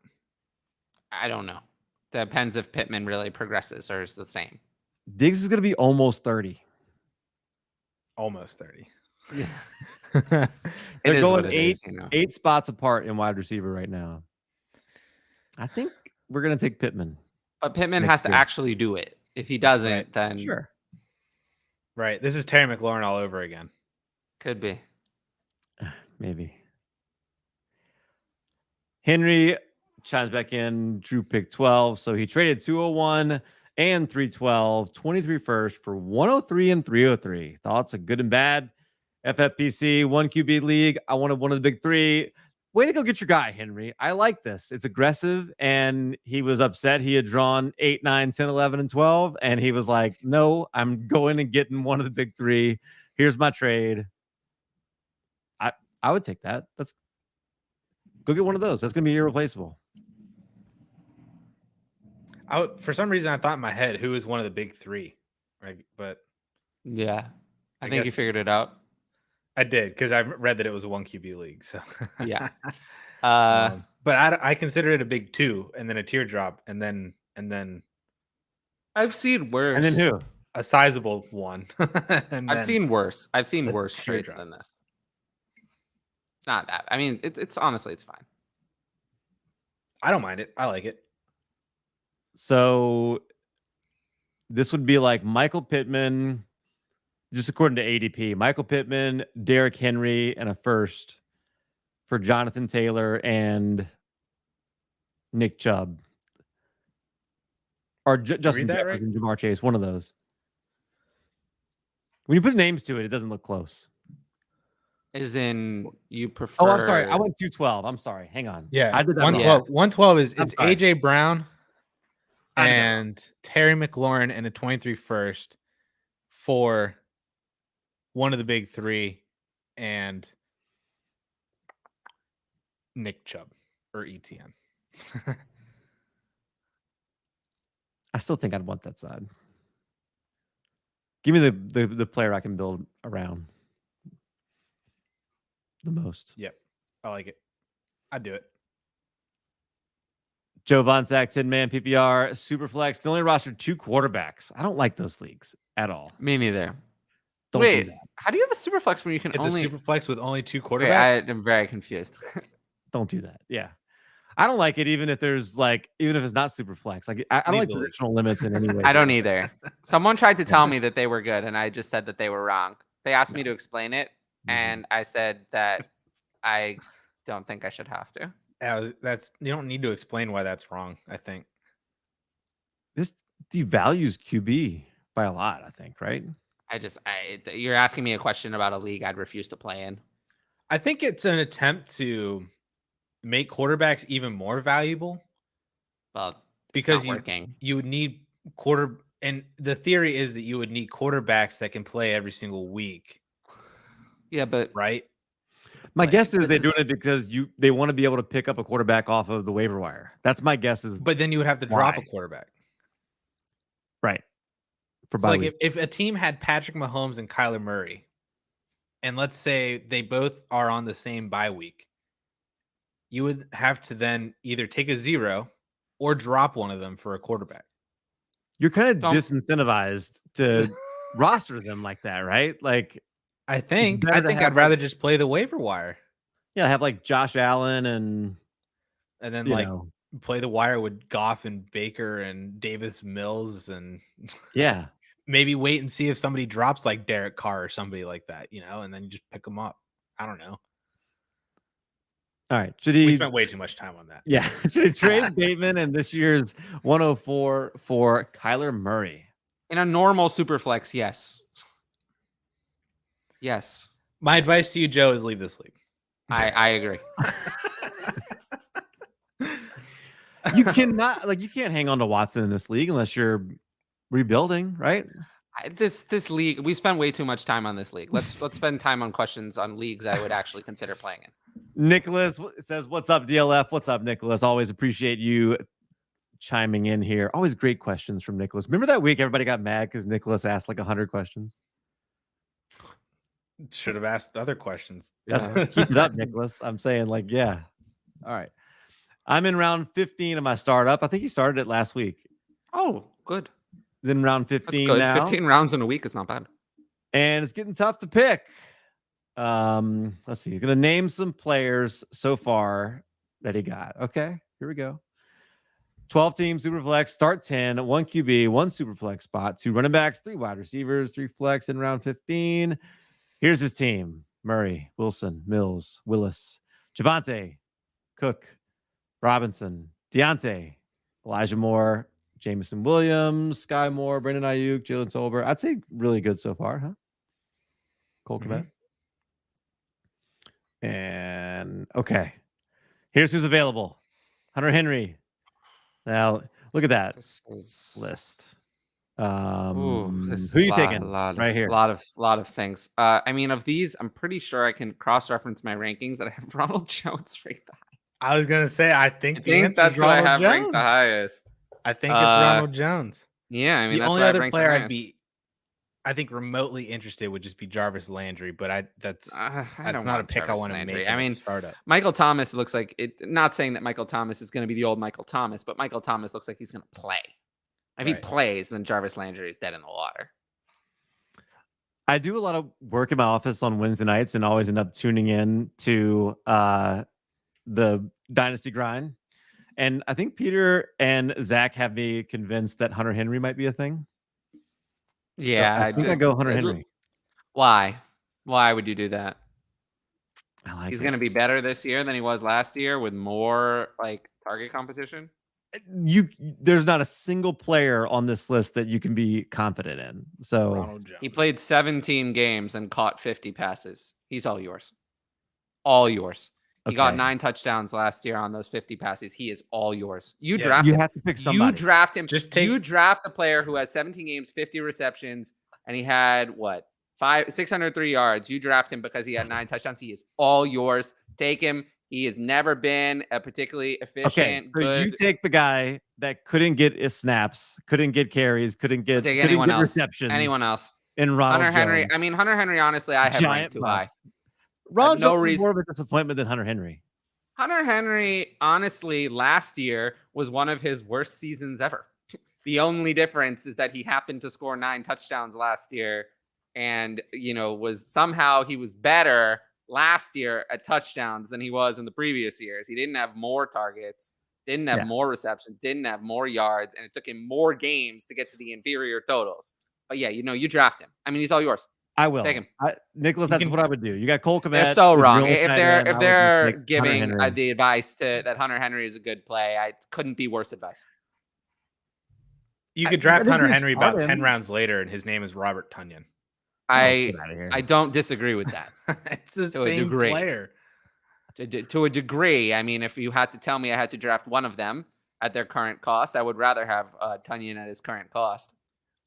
I don't know. Depends if Pittman really progresses or is the same. Diggs is going to be almost 30. Almost 30. Yeah. It They're is going what it is, you know. 8 spots apart in wide receiver right now. I think we're going to take Pittman. But Pittman next has to year. actually do it. If he doesn't, then Sure. Right. This is Terry McLaurin all over again. Could be. Maybe. Henry chimes back in. Drew picked 12. So he traded 201 and 312, 23 first for 103 and 303. Thoughts of good and bad. FFPC, 1 QB league. I wanted one of the big 3. Way to go get your guy, Henry. I like this. It's aggressive. And he was upset. He had drawn 8, 9, 10, 11, and 12. And he was like, no, I'm going and getting one of the big 3. Here's my trade. I would take that. Let's go get one of those. That's going to be irreplaceable. For some reason, I thought in my head who was one of the big 3. Right? But yeah, I think you figured it out. I did, because I read that it was a 1 QB league. So yeah. But I consider it a big 2 and then a teardrop and then I've seen worse. And then who? a sizable one. I've seen worse. I've seen a worse trades teardrop. than this. It's not that. I mean, it's honestly, it's fine. I don't mind it. I like it. So this would be like Michael Pittman, just according to ADP, Michael Pittman, Derrick Henry, and a first for Jonathan Taylor and Nick Chubb. Or Justin Jefferson, Jamar Chase, one of those. When you put names to it, it doesn't look close. As in, you prefer... Oh, I'm sorry. I went 212. I'm sorry. Hang on. Yeah, I did that 112. 112 is it's sorry. AJ Brown and Terry McLaurin and a 23 first for one of the big three and Nick Chubb or ETN. I still think I'd want that side. Give me the player I can build around the most. Yep. I like it. I'd do it. Joe Von Sack, 10-man PPR, Superflex. They only rostered 2 quarterbacks. I don't like those leagues at all. Me neither. Don't Wait, do that. how do you have a super flex when you can It's only... a super flex with only 2 quarterbacks? I'm very confused. Don't do that. Yeah. I don't like it even if there's like, even if it's not super flex. Like I don't like positional limits in any way. I don't either. Someone tried to tell me that they were good and I just said that they were wrong. They asked me to explain it and I said that I don't think I should have to. That's you don't need to explain why that's wrong, I think. This devalues QB by a lot, I think, right? You're asking me a question about a league I'd refuse to play in. I think it's an attempt to make quarterbacks even more valuable. Well, because you would need and the theory is that you would need quarterbacks that can play every single week. Yeah, but right. My guess is they're doing it because they want to be able to pick up a quarterback off of the waiver wire. That's my guess. But then you would have to drop a quarterback. Right. For like if a team had Patrick Mahomes and Kyler Murray, and let's say they both are on the same bye week, you would have to then either take a 0 or drop one of them for a quarterback. You're kind of disincentivized to roster them like that, right? Like, I think I'd rather just play the waiver wire. Yeah, have like Josh Allen and then like play the wire with Goff and Baker and Davis Mills and yeah, maybe wait and see if somebody drops like Derek Carr or somebody like that, and then you just pick them up. I don't know. All right, we spent way too much time on that. Yeah, should he trade Bateman and this year's 104 for Kyler Murray in a normal super flex? Yes. Yes. My advice to you, Joe, is leave this league. I agree. You can't hang on to Watson in this league unless you're rebuilding, right? This league, we spent way too much time on this league. Let's spend time on questions on leagues I would actually consider playing in. Nicholas says, "What's up, DLF? What's up, Nicholas? Always appreciate you chiming in here. Always great questions from Nicholas. Remember that week everybody got mad because Nicholas asked like 100 questions? Should have asked other questions. Yeah. Keep it up, Nicholas. I'm saying like, yeah. All right. I'm in round 15 of my startup. I think he started it last week. Oh, good. He's in round 15 good. now. 15 rounds in a week is not bad. And it's getting tough to pick. Let's see. He's going to name some players so far that he got. Okay, here we go. 12 team Superflex, start 10, 1 QB, 1 Superflex spot, 2 running backs, 3 wide receivers, 3 flex in round 15. Here's his team: Murray, Wilson, Mills, Willis, Javonte, Cook, Robinson, Deontay, Elijah Moore, Jameson Williams, Sky Moore, Brendan Ayuk, Jalen Tolbert. I'd say really good so far, huh? Cole Kmet. And okay, here's who's available: Hunter Henry. Now look at that list. Who are you taking right here? A lot of things. I mean, of these, I'm pretty sure I can cross-reference my rankings that I have Ronald Jones ranked the highest. I was gonna say, I think that's what I have ranked the highest. I think it's Ronald Jones. Yeah, I mean, the only other player I'd be, I think, remotely interested would just be Jarvis Landry, but that's not a pick I want to make. I mean, startup. Michael Thomas looks like it. Not saying that Michael Thomas is going to be the old Michael Thomas, but Michael Thomas looks like he's going to play. If he plays, then Jarvis Landry is dead in the water. I do a lot of work in my office on Wednesday nights and always end up tuning in to the Dynasty grind. And I think Peter and Zach have me convinced that Hunter Henry might be a thing. Yeah, so I think I go Hunter Henry. Why? Why would you do that? He's going to be better this year than he was last year with more like target competition. There's not a single player on this list that you can be confident in. So he played 17 games and caught 50 passes. He's all yours. All yours. He got 9 touchdowns last year on those 50 passes. He is all yours. You draft him. You have to pick somebody. You draft him. You draft a player who has 17 games, 50 receptions, and he had 603 yards. You draft him because he had 9 touchdowns. He is all yours. Take him. He has never been a particularly efficient. You take the guy that couldn't get his snaps, couldn't get carries, couldn't get receptions. Anyone else? And Ronald Hunter Henry. Jones. I mean, Hunter Henry. Honestly, I have ranked too high. Ronald Jones is more of a disappointment than Hunter Henry. Hunter Henry, honestly, last year was one of his worst seasons ever. The only difference is that he happened to score 9 touchdowns last year, and he was better last year at touchdowns than he was in the previous years. He didn't have more targets, didn't have more receptions, didn't have more yards, and it took him more games to get to the inferior totals. But yeah, you draft him. I mean, he's all yours. I will. Take him. Nicholas, that's what I would do. You got Cole Kmet. They're so wrong. If they're giving the advice that Hunter Henry is a good play, I couldn't be worse advice. You could draft Hunter Henry about 10 rounds later, and his name is Robert Tonyan. I don't disagree with that. It's the same player. To a degree. I mean, if you had to tell me I had to draft one of them at their current cost, I would rather have Tonyan at his current cost.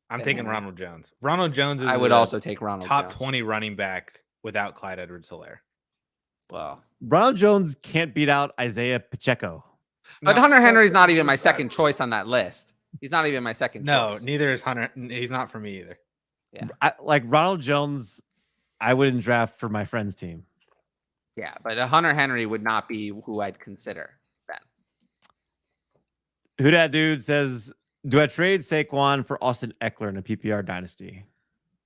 I'm taking Ronald Jones. Ronald Jones is I would also take Ronald top Jones. 20 running back without Clyde Edwards-Helaire. Well, Ronald Jones can't beat out Isaiah Pacheco. But Hunter Henry's not even my second choice on that list. He's not even my second choice. No, neither is Hunter. He's not for me either. Yeah. Like Ronald Jones, I wouldn't draft for my friend's team. Yeah, but Hunter Henry would not be who I'd consider then. Who dat dude says, do I trade Saquon for Austin Eckler in a PPR dynasty?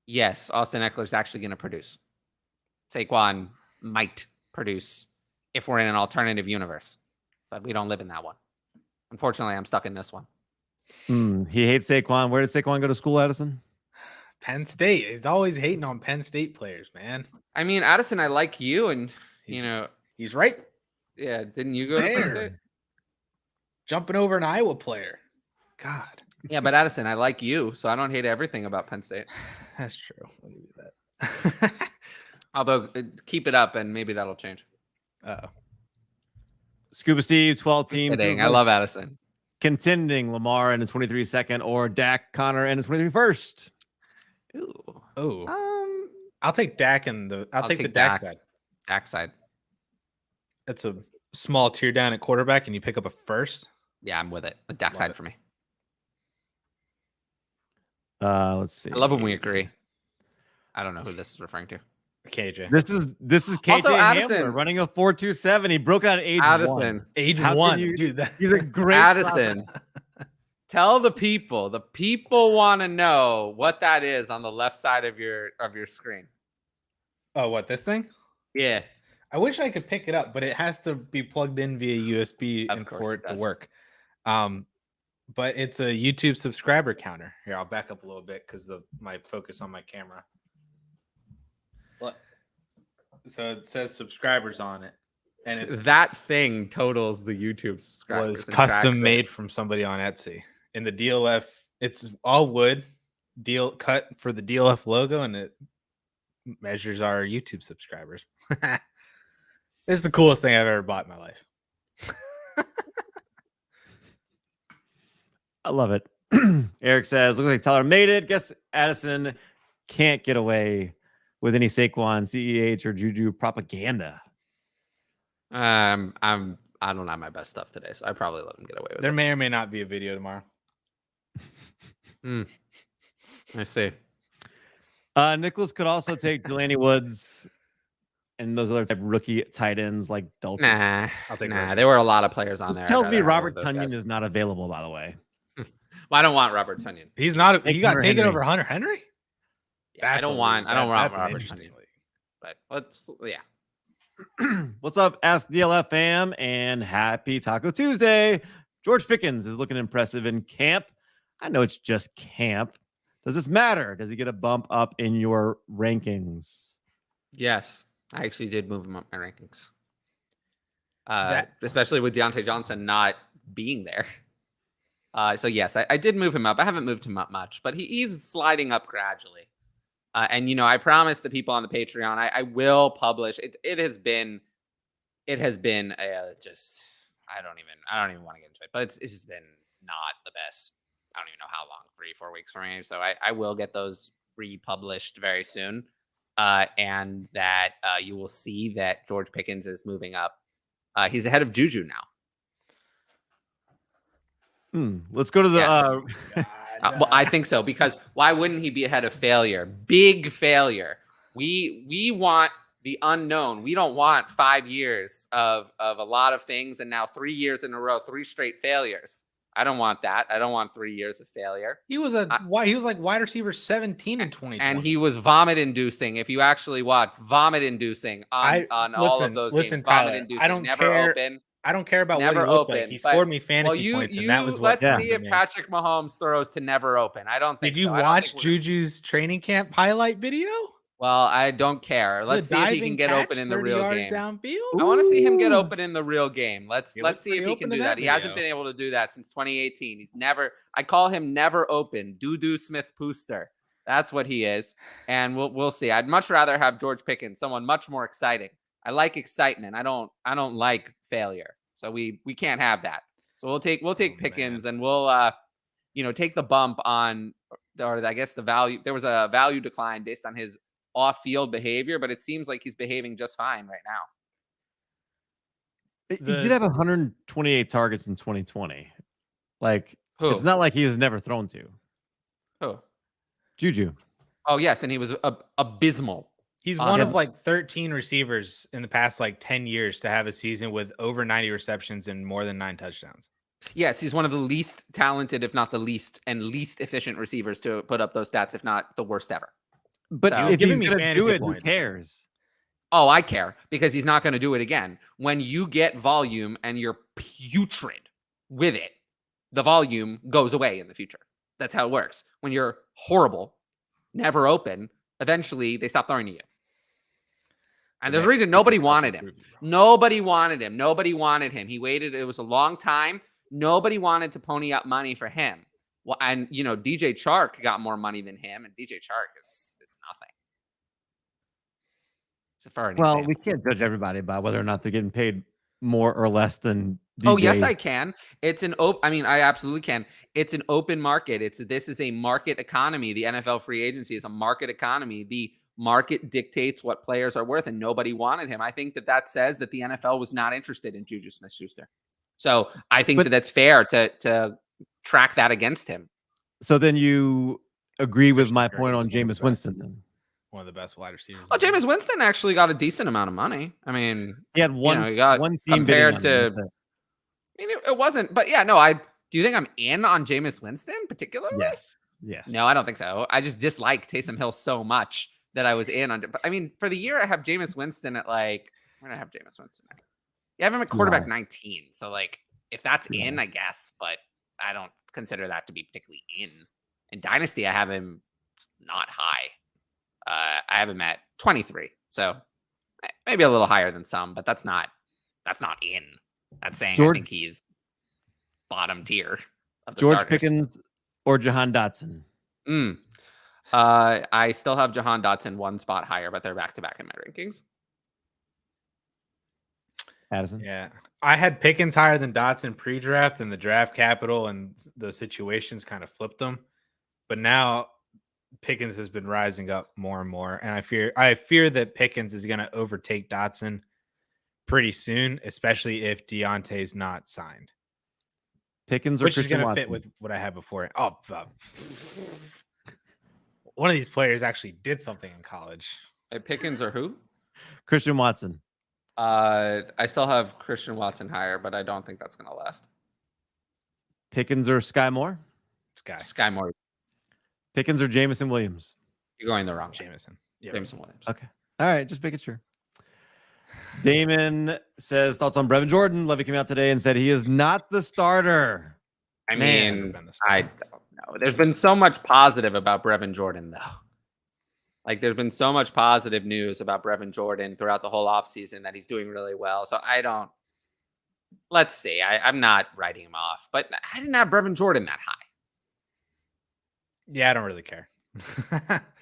Yes, Austin Eckler's actually going to produce. Saquon might produce if we're in an alternative universe, but we don't live in that one. Unfortunately, I'm stuck in this one. He hates Saquon. Where did Saquon go to school, Addison? Penn State. He's always hating on Penn State players, man. I mean, Addison, I like you, and he's right. Yeah, didn't you go to Penn State? Jumping over an Iowa player. God. Yeah, but Addison, I like you, so I don't hate everything about Penn State. That's true. I'll give you that. Although, keep it up, and maybe that'll change. Scuba Steve, 12 team. Kidding. I love Addison. Contending Lamar in the 23-second or Dak Connor in the 23-first. Ooh. I'll take Dak I'll take the Dak side. Dak side. That's a small tier down at quarterback, and you pick up a first. Yeah, I'm with it. The Dak side for me. Let's see. I love when we agree. I don't know who this is referring to. KJ. This is KJ Also, Addison Hamler running a 4.27. He broke out at age Addison. 1. Age 1. Dude, he's a great Addison. Tell the people. The people want to know what that is on the left side of your screen. Oh, what, this thing? Yeah. I wish I could pick it up, but it has to be plugged in via USB and for it to work. But it's a YouTube subscriber counter. Here, I'll back up a little bit because my focus on my camera. What? So it says subscribers on it, and it's that thing totals the YouTube subscribers. Was custom made from somebody on Etsy. In the DLF, it's all wood, cut for the DLF logo, and it measures our YouTube subscribers. This is the coolest thing I've ever bought in my life. I love it. Eric says, looks like Tyler made it. Guess Addison can't get away with any Saquon, CEH, or Juju propaganda. I don't have my best stuff today, so I probably let him get away with it. There may or may not be a video tomorrow. I see. Nicholas could also take Delaney Woods and those other type rookie tight ends like Dalton. I'll take there were a lot of players on there. Tells me Robert Tonyan is not available, by the way. Well, I don't want Robert Tonyan. He's not. He got taken over Hunter Henry. Yeah, I don't want Robert Tonyan. But What's up, Ask DLF fam, and happy Taco Tuesday. George Pickens is looking impressive in camp. I know it's just camp. Does this matter? Does he get a bump up in your rankings? Yes, I actually did move him up my rankings. Especially with Deontay Johnson not being there. So yes, I did move him up. I haven't moved him up much, but he's sliding up gradually. And I promised the people on the Patreon I will publish. It has been just I don't even want to get into it, but it's just been not the best. I don't even know how long, 3-4 weeks for me. So I will get those republished very soon, and that you will see that George Pickens is moving up. He's ahead of Juju now. Let's go to the. Yes. Well, I think so, because why wouldn't he be ahead of failure? Big failure. We want the unknown. We don't want 5 years of a lot of things and now 3 years in a row, 3 straight failures. I don't want that. I don't want 3 years of failure. He was like wide receiver 17 in 2020. And he was vomit inducing. If you actually watch, vomit inducing on all of those games. Tyler, vomit inducing. I don't never care. Open. I don't care about Never what he looked open, like. He scored me fantasy points, and that was what. Let's see if Patrick Mahomes throws to never open. I don't think. Did you watch Juju's training camp highlight video? Well, I don't care. Let's see if he can get open in the real game. Downfield? I want to see him get open in the real game. Let's see if he can do that. He hasn't been able to do that since 2018. He's never. I call him never open. Doo Smith Pooster. That's what he is, and we'll see. I'd much rather have George Pickens, someone much more exciting. I like excitement. I don't like failure. So we can't have that. So we'll take Pickens, and we'll take the bump on, or I guess the value. There was a value decline based on his off-field behavior, but it seems like he's behaving just fine right now. He did have 128 targets in 2020. Like, who? It's not like he was never thrown to. Who? Juju. Oh yes, and he was abysmal. He's one of like 13 receivers in the past 10 years to have a season with over 90 receptions and more than 9 touchdowns. Yes, he's one of the least talented, if not the least efficient receivers to put up those stats, if not the worst ever. But if he's going to do it, who cares? Oh, I care, because he's not going to do it again. When you get volume and you're putrid with it, the volume goes away in the future. That's how it works. When you're horrible, never open, eventually they stop throwing to you. And there's a reason nobody wanted him. Nobody wanted him. Nobody wanted him. He waited. It was a long time. Nobody wanted to pony up money for him. Well, and DJ Chark got more money than him, and DJ Chark is nothing. So for an example. We can't judge everybody by whether or not they're getting paid more or less than DJ. Oh, yes, I can. It's an I absolutely can. It's an open market. This is a market economy. The NFL free agency is a market economy. The market dictates what players are worth, and nobody wanted him. I think that says that the NFL was not interested in Juju Smith-Schuster. So I think that's fair to track that against him. So then you agree with my point on Jameis Winston then? One of the best wide receivers. Oh, Jameis Winston actually got a decent amount of money. I mean, he had one team compared to. I mean, it wasn't, but yeah, no. Do you think I'm in on Jameis Winston particularly? Yes. No, I don't think so. I just dislike Taysom Hill so much that I was in on. But I mean, for the year, I have Jameis Winston at where do I have Jameis Winston at? Yeah, I have him at quarterback 19. So if that's in, I guess, but I don't consider that to be particularly in. In Dynasty, I have him not high. I have him at 23. So maybe a little higher than some, but that's not in. That's saying I think he's bottom tier of the George starters. Pickens or Jahan Dotson? I still have Jahan Dotson one spot higher, but they're back-to-back in my rankings. Addison? Yeah. I had Pickens higher than Dotson pre-draft, and the draft capital and the situations kind of flipped them. But now Pickens has been rising up more and more, and I fear that Pickens is going to overtake Dotson pretty soon, especially if Deontay's not signed. Pickens or which Christian is going to Watson? fit with what I had before. One of these players actually did something in college. Pickens or who? Christian Watson. I still have Christian Watson higher, but I don't think that's going to last. Pickens or Sky Moore? Sky Moore. Pickens or Jamison Williams? You're going the wrong way. Jameson. Yeah. Jameson Williams. Okay. All right. Just making sure. Damon says thoughts on Brevin Jordan. Levy came out today and said he is not the starter. I mean, I don't know. There's been so much positive about Brevin Jordan, though. Like, there's been so much positive news about Brevin Jordan throughout the whole offseason that he's doing really well. So let's see. I'm not writing him off, but I didn't have Brevin Jordan that high. Yeah, I don't really care.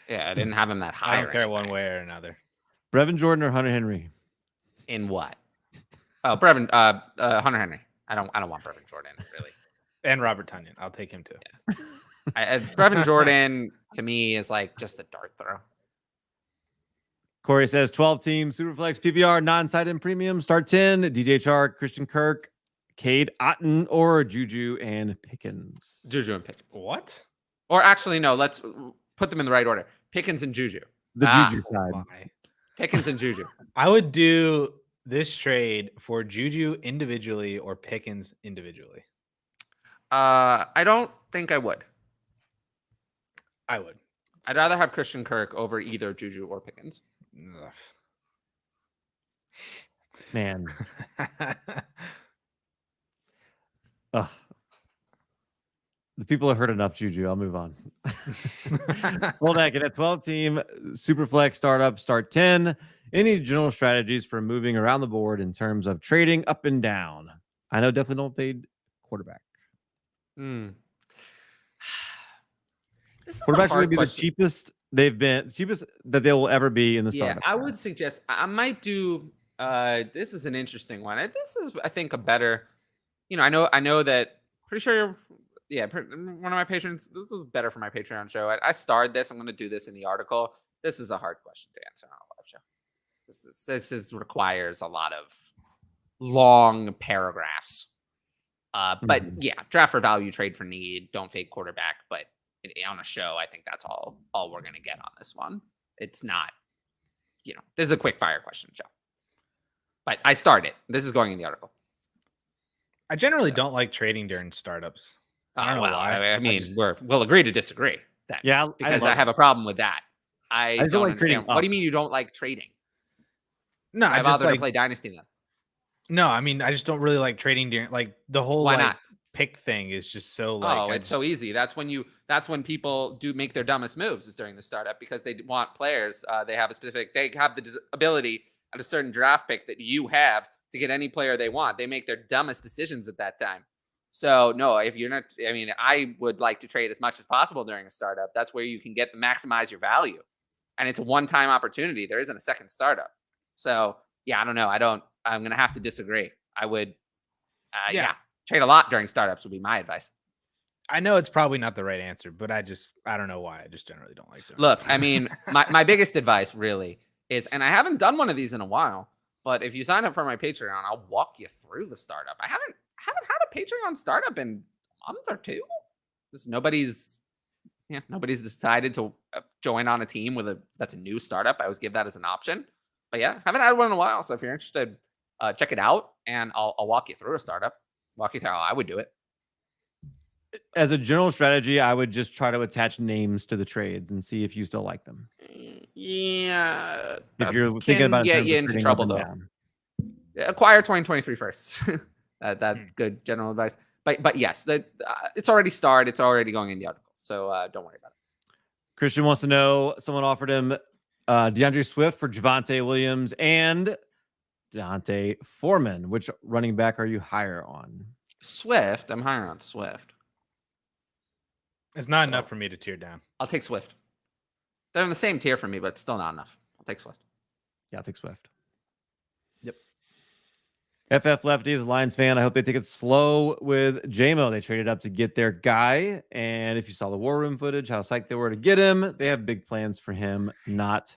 Yeah, I didn't have him that high. I don't care one way or another. Brevin Jordan or Hunter Henry? In what? Oh, Hunter Henry. I don't want Brevin Jordan, really. And Robert Tonyan. I'll take him too. Yeah. Brevin Jordan to me is like just a dart throw. Corey says 12 team Superflex PPR non-side in premium start 10 DJ Chark, Christian Kirk, Cade Otton, or Juju and Pickens. Juju and Pickens. What? Or actually, no. Let's put them in the right order. Pickens and Juju. The Juju side. Pickens and Juju. I would do this trade for Juju individually or Pickens individually. I don't think I would. I would. I'd rather have Christian Kirk over either Juju or Pickens. Ugh. Man. Ugh. The people have heard enough Juju. I'll move on. Holdak at a 12 team Superflex startup start 10. Any general strategies for moving around the board in terms of trading up and down? I know definitely don't fade quarterback. Quarterback's going to be the cheapest that they will ever be in the startup. Yeah, I would suggest I might do. This is an interesting one. This is, I think, a better. I know that. Pretty sure. One of my patrons. This is better for my Patreon show. I starred this. I'm going to do this in the article. This is a hard question to answer on a live show. This requires a lot of long paragraphs. But yeah, draft for value, trade for need. Don't fake quarterback. But on a show, I think that's all we're going to get on this one. It's not, this is a quick fire question, Joe. But I started. This is going in the article. I generally don't like trading during startups. I don't know why. I mean, we'll agree to disagree. Then, yeah, because I have a problem with that. I don't like understand. What do you mean you don't like trading? No, I just bother to play Dynasty then. No, I mean, I just don't really like trading during the whole pick thing is just so it's so easy. That's when people do make their dumbest moves is during the startup because they want players. They have the ability at a certain draft pick that you have to get any player they want. They make their dumbest decisions at that time. So no, if you're not, I would like to trade as much as possible during a startup. That's where you can maximize your value. And it's a one-time opportunity. There isn't a second startup. So yeah, I don't know. I'm going to have to disagree. I would, trade a lot during startups would be my advice. I know it's probably not the right answer, but I don't know why. I just generally don't like them. Look, my biggest advice really is, and I haven't done one of these in a while, but if you sign up for my Patreon, I'll walk you through the startup. I haven't had a Patreon startup in a month or two. Nobody's decided to join on a team that's a new startup. I always give that as an option. But yeah, haven't had one in a while. So if you're interested, check it out, and I'll walk you through a startup. Walk you through how I would do it. As a general strategy, I would just try to attach names to the trades and see if you still like them. Yeah, if you're thinking about get you into trouble though. Acquire 2023 first. That's good general advice. But yes, it's already started. It's already going in the article. So don't worry about it. Christian wants to know, someone offered him DeAndre Swift for Javonte Williams and Dante Foreman. Which running back are you higher on? Swift. I'm higher on Swift. It's not enough for me to tear down. I'll take Swift. They're in the same tier for me, but it's still not enough. I'll take Swift. Yeah, I'll take Swift. Yep. FF Lefty is a Lions fan. I hope they take it slow with JMO. They traded up to get their guy. And if you saw the War Room footage, how psyched they were to get him, they have big plans for him. Not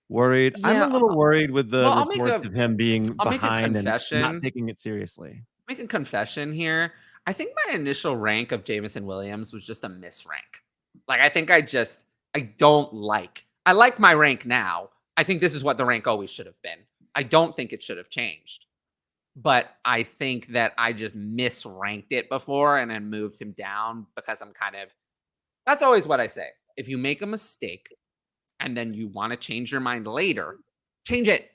worried. Yeah, I'm a little worried with the reports of him being behind and not taking it seriously. Make a confession here. I think my initial rank of Jameson Williams was just a misrank. I like my rank now. I think this is what the rank always should have been. I don't think it should have changed. But I think that I just misranked it before and then moved him down because that's always what I say. If you make a mistake, and then you want to change your mind later, change it.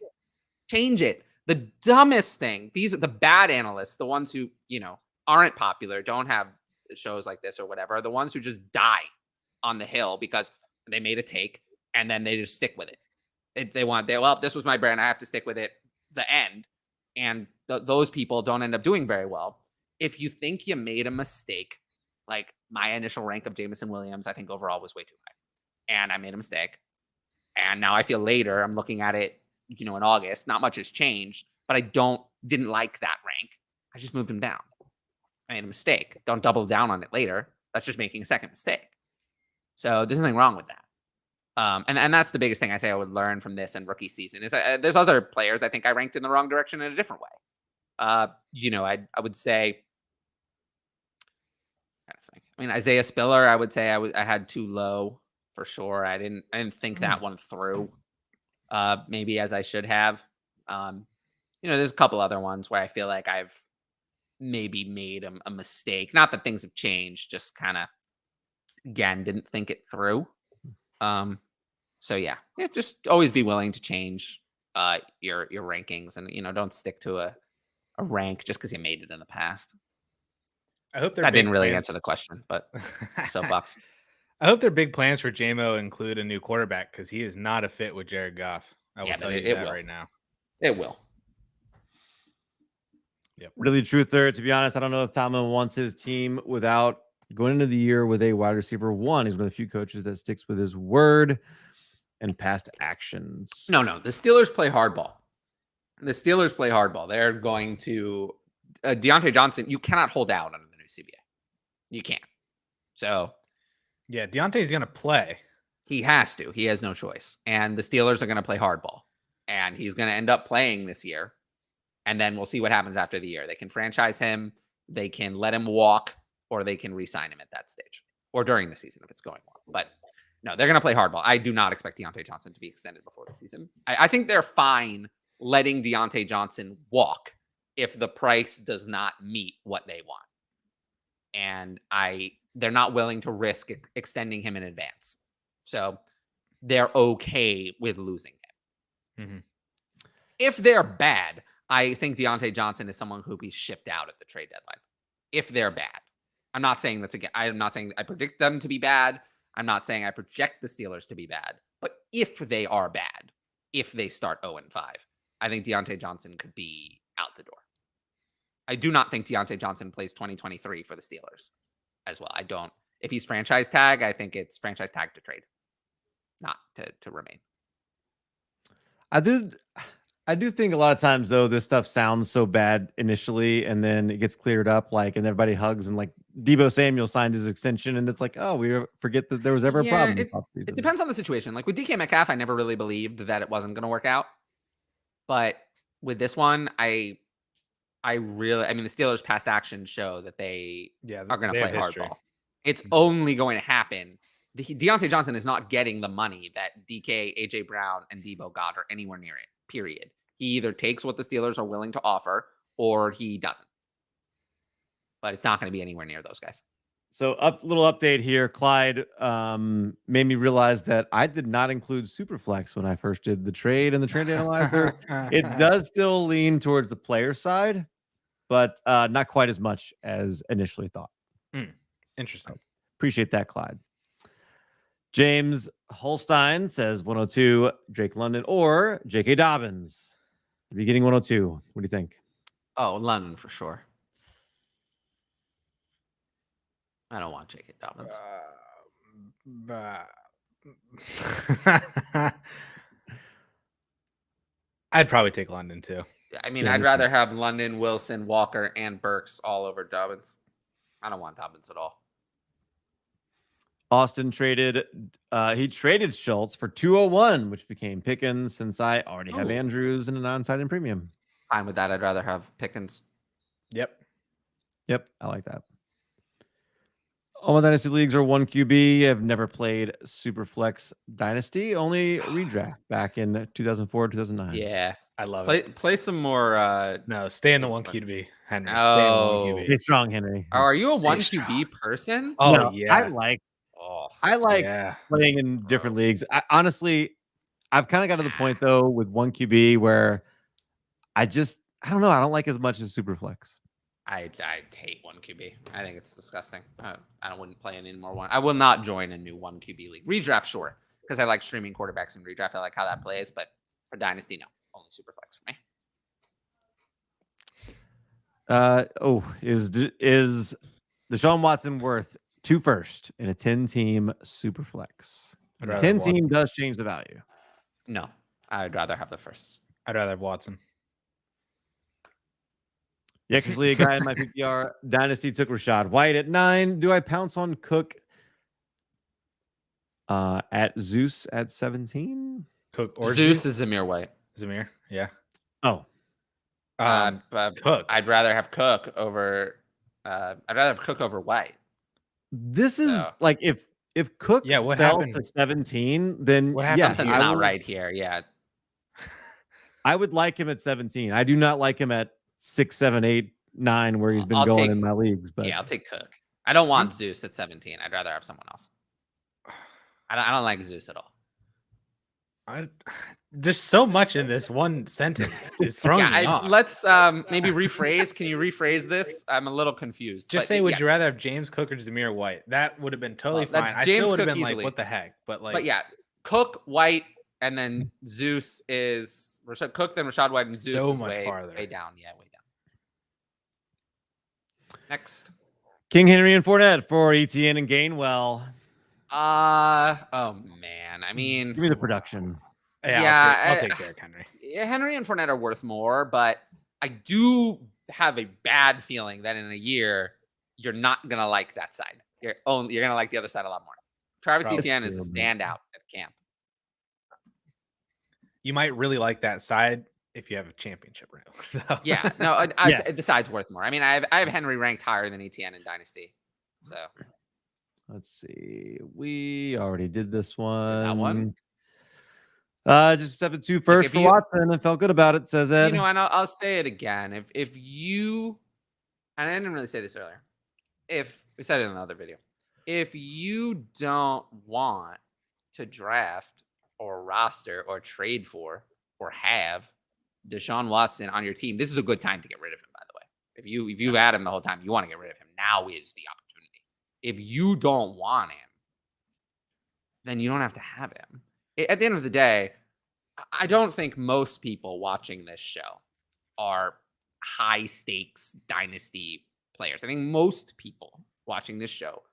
The dumbest thing, these are the bad analysts, the ones who, aren't popular, don't have shows like this or whatever, are the ones who just die on the hill because they made a take and then they just stick with it. Well, this was my brand, I have to stick with it, the end. And those people don't end up doing very well. If you think you made a mistake, like my initial rank of Jameson Williams, I think overall was way too high. And I made a mistake. And now I feel later, I'm looking at it, in August, not much has changed, but I didn't like that rank. I just moved him down. I made a mistake. Don't double down on it later. That's just making a second mistake. So there's nothing wrong with that. And that's the biggest thing I say I would learn from this and rookie season is there's other players I think I ranked in the wrong direction in a different way. I would say, Isaiah Spiller, I would say I had too low for sure. I didn't think that one through. Maybe as I should have. There's a couple other ones where I feel like I've maybe made a mistake. Not that things have changed, just kind of, again, didn't think it through. So yeah, just always be willing to change your rankings and, don't stick to a rank just because you made it in the past. I hope that didn't really answer the question, but soapbox. I hope their big plans for JMO include a new quarterback because he is not a fit with Jared Goff. I will tell you that right now. It will. Yep. Really, truth there. To be honest, I don't know if Tomlin wants his team without going into the year with a wide receiver one. He's one of the few coaches that sticks with his word and past actions. No. The Steelers play hardball. They're going to Deontay Johnson. You cannot hold out under the new CBA. You can't. So. Yeah, Deontay's going to play. He has to. He has no choice. And the Steelers are going to play hardball. And he's going to end up playing this year. And then we'll see what happens after the year. They can franchise him. They can let him walk. Or they can re-sign him at that stage. Or during the season if it's going well. But no, they're going to play hardball. I do not expect Deontay Johnson to be extended before the season. I think they're fine letting Deontay Johnson walk if the price does not meet what they want. And they're not willing to risk extending him in advance. So they're okay with losing him. Mm-hmm. If they're bad, I think Deontay Johnson is someone who'll be shipped out at the trade deadline. If they're bad. I'm not saying I'm not saying I predict them to be bad. I'm not saying I project the Steelers to be bad. But if they are bad, if they start 0-5, I think Deontay Johnson could be out the door. I do not think Deontay Johnson plays 2023 for the Steelers as well. I don't. If he's franchise tag, I think it's franchise tag to trade, not to remain. I do think a lot of times though, this stuff sounds so bad initially, and then it gets cleared up, and everybody hugs, and like Deebo Samuel signed his extension, and it's like, oh, we forget that there was ever a problem. It depends on the situation. Like with DK Metcalf, I never really believed that it wasn't going to work out, but with this one, the Steelers' past actions show that they are going to play hardball. It's only going to happen. Deontay Johnson is not getting the money that DK, AJ Brown, and Deebo got or anywhere near it, period. He either takes what the Steelers are willing to offer or he doesn't. But it's not going to be anywhere near those guys. So little update here. Clyde made me realize that I did not include Superflex when I first did the trade and the trade analyzer. It does still lean towards the player side, but not quite as much as initially thought. Interesting. So, appreciate that, Clyde. James Holstein says 102 Drake London or J.K. Dobbins. Be getting 102. What do you think? Oh, London for sure. I don't want J.K. Dobbins. I'd probably take London too. I'd rather have London, Wilson, Walker, and Burks all over Dobbins. I don't want Dobbins at all. Austin traded Schultz for 201, which became Pickens since I already have Andrews and a non-side in premium. Fine with that. I'd rather have Pickens. Yep. I like that. All my Dynasty leagues are 1 QB. I've never played Superflex Dynasty, only redraft back in 2004, 2009. Yeah. I love it. Play some more. No, stay in the 1 QB, Henry. Oh. Stay strong, Henry. Are you a 1 QB person? Oh, no, yeah. I like Oh, I like playing in different leagues. Honestly, I've kind of got to the point though with one QB where I don't know. I don't like as much as Superflex. I hate one QB. I think it's disgusting. I wouldn't play any more one. I will not join a new one QB league. Redraft, sure, because I like streaming quarterbacks in redraft. I like how that plays, but for Dynasty, no, only Superflex for me. Is Deshaun Watson worth 2 first in a 10-team Superflex? The 10-team does change the value. No, I'd rather have the first. I'd rather have Watson. Yeah, actually, a guy in my PPR Dynasty took Rashad White at 9. Do I pounce on Cook at Zeus at 17? Cook or Zeus is Zamir White. Zamir, yeah. Oh, Cook. I'd rather have Cook over. I'd rather have Cook over White. This is like if Cook what fell happened? to 17, then Something's not right here. Yeah, I would like him at 17. I do not like him at 6, 7, 8, 9, where he's been going in my leagues. But yeah, I'll take Cook. I don't want Zeus at 17. I'd rather have someone else. I don't like Zeus at all. There's so much in this one sentence. It's throwing me off. Let's maybe rephrase. Can you rephrase this? I'm a little confused. Just say, would you rather have James Cook or Zamir White? That would have been totally fine. I still would have been like, what the heck? But yeah, Cook, White, and then Zeus is Cook, then Rashad White, and Zeus so is much way farther. Way down. Yeah, way down. Next. King Henry and Fournette for ETN and Gainwell. Oh man. I mean, give me the production. Yeah, I'll take Derrick Henry. Yeah, Henry and Fournette are worth more, but I do have a bad feeling that in a year you're not gonna like that side. You're gonna like the other side a lot more. Travis Etienne is a standout at camp. You might really like that side if you have a championship round. Yeah, no, the side's worth more. I mean, I have Henry ranked higher than Etienne in Dynasty. So let's see. We already did this one. That one. Just accepted 2 first for Watson. I felt good about it, says Ed. You know, and I'll say it again. If you, and I didn't really say this earlier. If we said it in another video, if you don't want to draft or roster or trade for or have Deshaun Watson on your team, this is a good time to get rid of him. By the way, if you've had him the whole time, you want to get rid of him. Now is the opportunity. If you don't want him, then you don't have to have him. At the end of the day, I don't think most people watching this show are high stakes Dynasty players. I think most people watching this show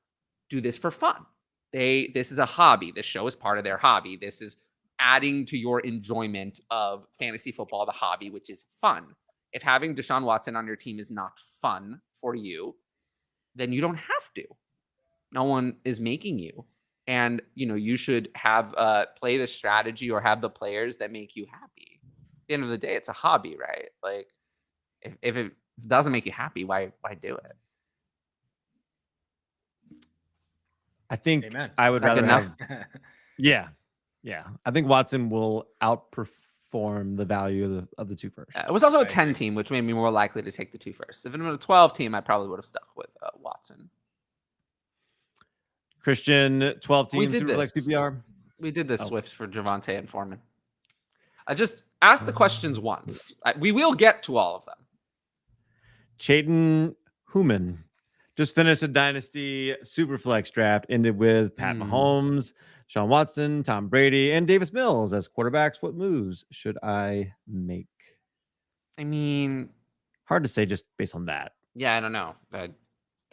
do this for fun. This is a hobby. This show is part of their hobby. This is adding to your enjoyment of fantasy football, the hobby, which is fun. If having Deshaun Watson on your team is not fun for you, then you don't have to. No one is making you. And, you know, you should have play the strategy or have the players that make you happy. At the end of the day, it's a hobby, right? Like, if it doesn't make you happy, why do it? I think Amen. I would rather have. Yeah. I think Watson will outperform the value of the 2 first. It was also a 10 team, which made me more likely to take the 2 first. If it was a 12 team, I probably would have stuck with Watson. Christian, 12 team Superflex PPR. We did this Swift for Javonte and Foreman. I just asked the questions once. We will get to all of them. Chayton Human just finished a Dynasty Superflex draft, ended with Pat Mahomes, Sean Watson, Tom Brady, and Davis Mills as quarterbacks. What moves should I make? I mean, hard to say just based on that. Yeah, I don't know. I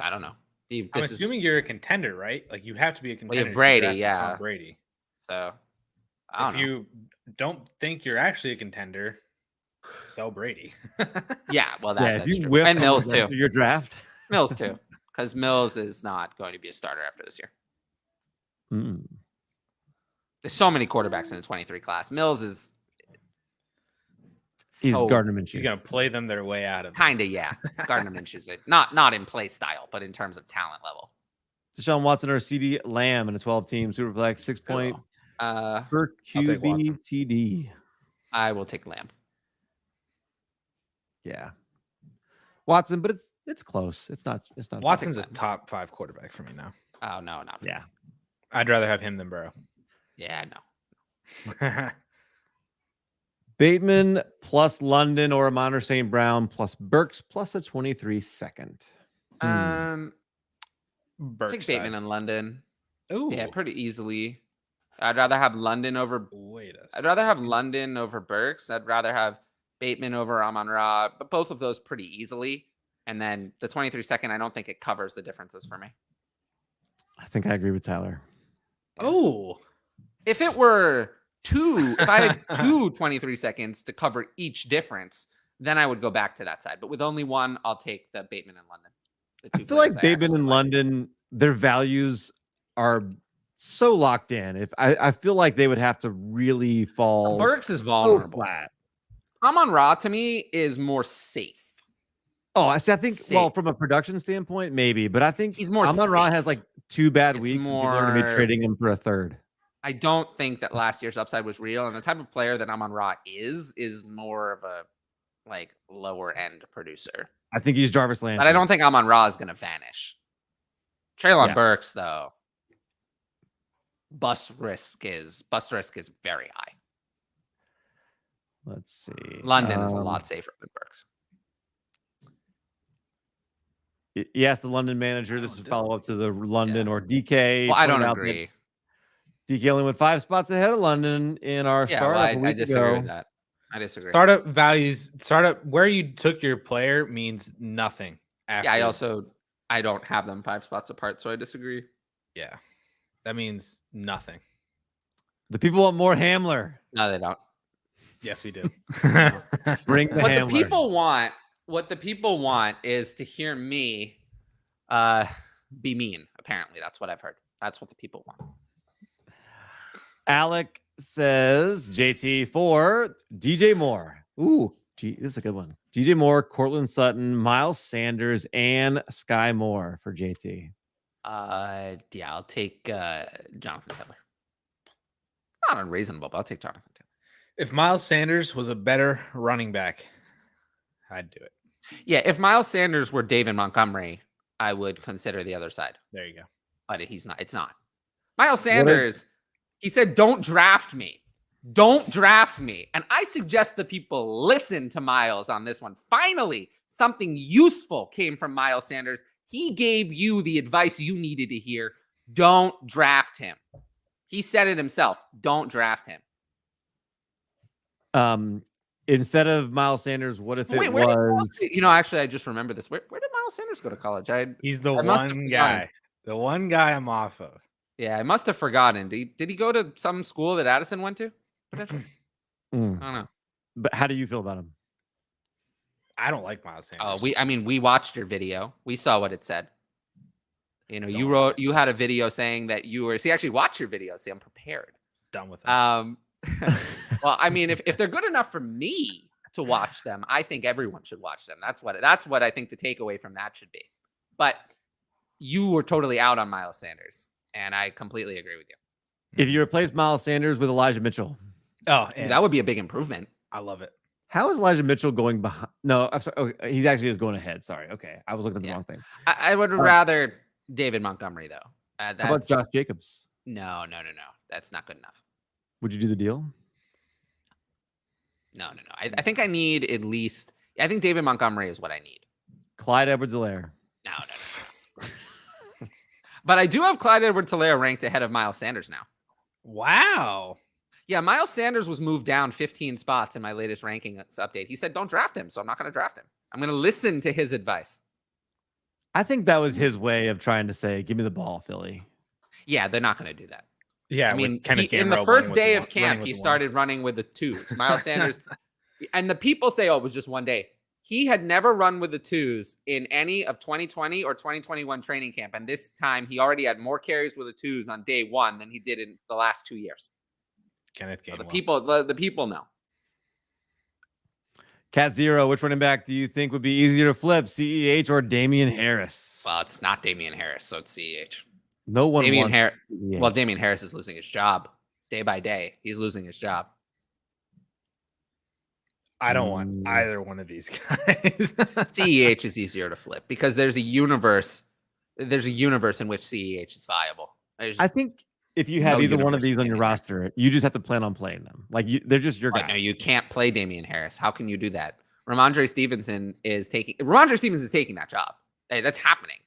don't know. I'm assuming you're a contender, right? Like you have to be a contender. Well, you have Brady, yeah. Tom Brady. So if you don't think you're actually a contender, sell Brady. Yeah, well, that's if you true. And Mills too. Your draft. Mills too, because Mills is not going to be a starter after this year. There's so many quarterbacks in the 23 class. Mills is. He's Gardner Minshew. He's going to play them their way out of it. Kinda, yeah. Gardner Minshew's it. Not in play style, but in terms of talent level. Deshaun Watson or CD Lamb in a 12-team Superflex, 6 point per QB TD. I will take Lamb. Yeah, Watson, but it's close. It's not. Watson's a top 5 quarterback for me now. Oh no, not for me. I'd rather have him than Burrow. Yeah, no. Bateman plus London or Amon St. Brown plus Burks plus a 23 second. Burks take Bateman in London. Oh, yeah, pretty easily. I'd rather have London over. I'd rather have London over Burks. I'd rather have Bateman over Amon-Ra, but both of those pretty easily. And then the 23 second, I don't think it covers the differences for me. I think I agree with Tyler. Oh, if it were if I had two 23 seconds to cover each difference, then I would go back to that side. But with only one, I'll take the Bateman and London. I feel like Bateman and London, their values are so locked in. I feel like they would have to really fall. Burks is vulnerable. So flat. Amon-Ra to me is more safe. Oh, I see. I think well, from a production standpoint, maybe, but I think he's more. Amon-Ra has like 2 bad weeks. More, and people are going to be trading him for a third. I don't think that last year's upside was real, and the type of player that Amon-Ra is more of a like lower end producer. I think he's Jarvis Landry. But I don't think Amon-Ra is going to vanish. Treylon Burks, though, bust risk is very high. Let's see. London is a lot safer than Burks. Yes, the London manager. This is a follow up to the London or DK. Well, I don't agree. DK only went 5 spots ahead of London in our startup. Well, I disagree with that. I disagree. Startup values, where you took your player means nothing. After. Yeah, I don't have them 5 spots apart, so I disagree. Yeah, that means nothing. The people want more Hamler. No, they don't. Yes, we do. Bring the Hamler. What the people want is to hear me be mean. Apparently, that's what I've heard. That's what the people want. Alec says JT for DJ Moore. Ooh, this is a good one. DJ Moore, Cortland Sutton, Miles Sanders, and Sky Moore for JT. Yeah, I'll take Jonathan Taylor. Not unreasonable, but I'll take Jonathan Taylor. If Miles Sanders was a better running back, I'd do it. Yeah, if Miles Sanders were David Montgomery, I would consider the other side. There you go. But he's not. It's not. Miles Sanders, he said, don't draft me. Don't draft me. And I suggest the people listen to Miles on this one. Finally, something useful came from Miles Sanders. He gave you the advice you needed to hear. Don't draft him. He said it himself. Don't draft him. Instead of Miles Sanders, what if it was? Actually, I just remember this. Where did Miles Sanders go to college? He's the one guy. The one guy I'm off of. Yeah, I must have forgotten. Did he go to some school that Addison went to? Potentially. I don't know. But how do you feel about him? I don't like Miles Sanders. Oh, we watched your video. We saw what it said. You had a video saying that you were. See, actually, watch your video. See, I'm prepared. Done with it. Well, I mean, if they're good enough for me to watch them, I think everyone should watch them. That's what I think the takeaway from that should be. But you were totally out on Miles Sanders, and I completely agree with you. If you replace Miles Sanders with Elijah Mitchell, that would be a big improvement. I love it. How is Elijah Mitchell going behind? No, I'm sorry. Oh, he actually is going ahead. Sorry. Okay, I was looking at the wrong thing. I would rather David Montgomery though. How about Josh Jacobs? No. That's not good enough. Would you do the deal? No. I think I need at least. I think David Montgomery is what I need. Clyde Edwards-Helaire. No. But I do have Clyde Edwards-Helaire ranked ahead of Miles Sanders now. Wow. Yeah, Miles Sanders was moved down 15 spots in my latest ranking update. He said, don't draft him, so I'm not going to draft him. I'm going to listen to his advice. I think that was his way of trying to say, give me the ball, Philly. Yeah, they're not going to do that. Yeah, I mean, in the first day of camp, he started running with the twos. Miles Sanders, and the people say, oh, it was just one day. He had never run with the twos in any of 2020 or 2021 training camp. And this time he already had more carries with the twos on day one than he did in the last 2 years. Kenneth so the people know. Cat Zero, which running back do you think would be easier to flip, CEH or Damian Harris? Well, it's not Damian Harris, so it's CEH. No one Damian Harris. Well, Damian Harris is losing his job day by day. He's losing his job. I don't want either one of these guys. CEH is easier to flip because there's a universe in which CEH is viable. I think if you have No either one of universe these on your Damian Harris. roster, you just have to plan on playing them. Like they're just your guy. No, you can't play Damian Harris. How can you do that? Ramondre Stevenson is taking that job. Hey, that's happening.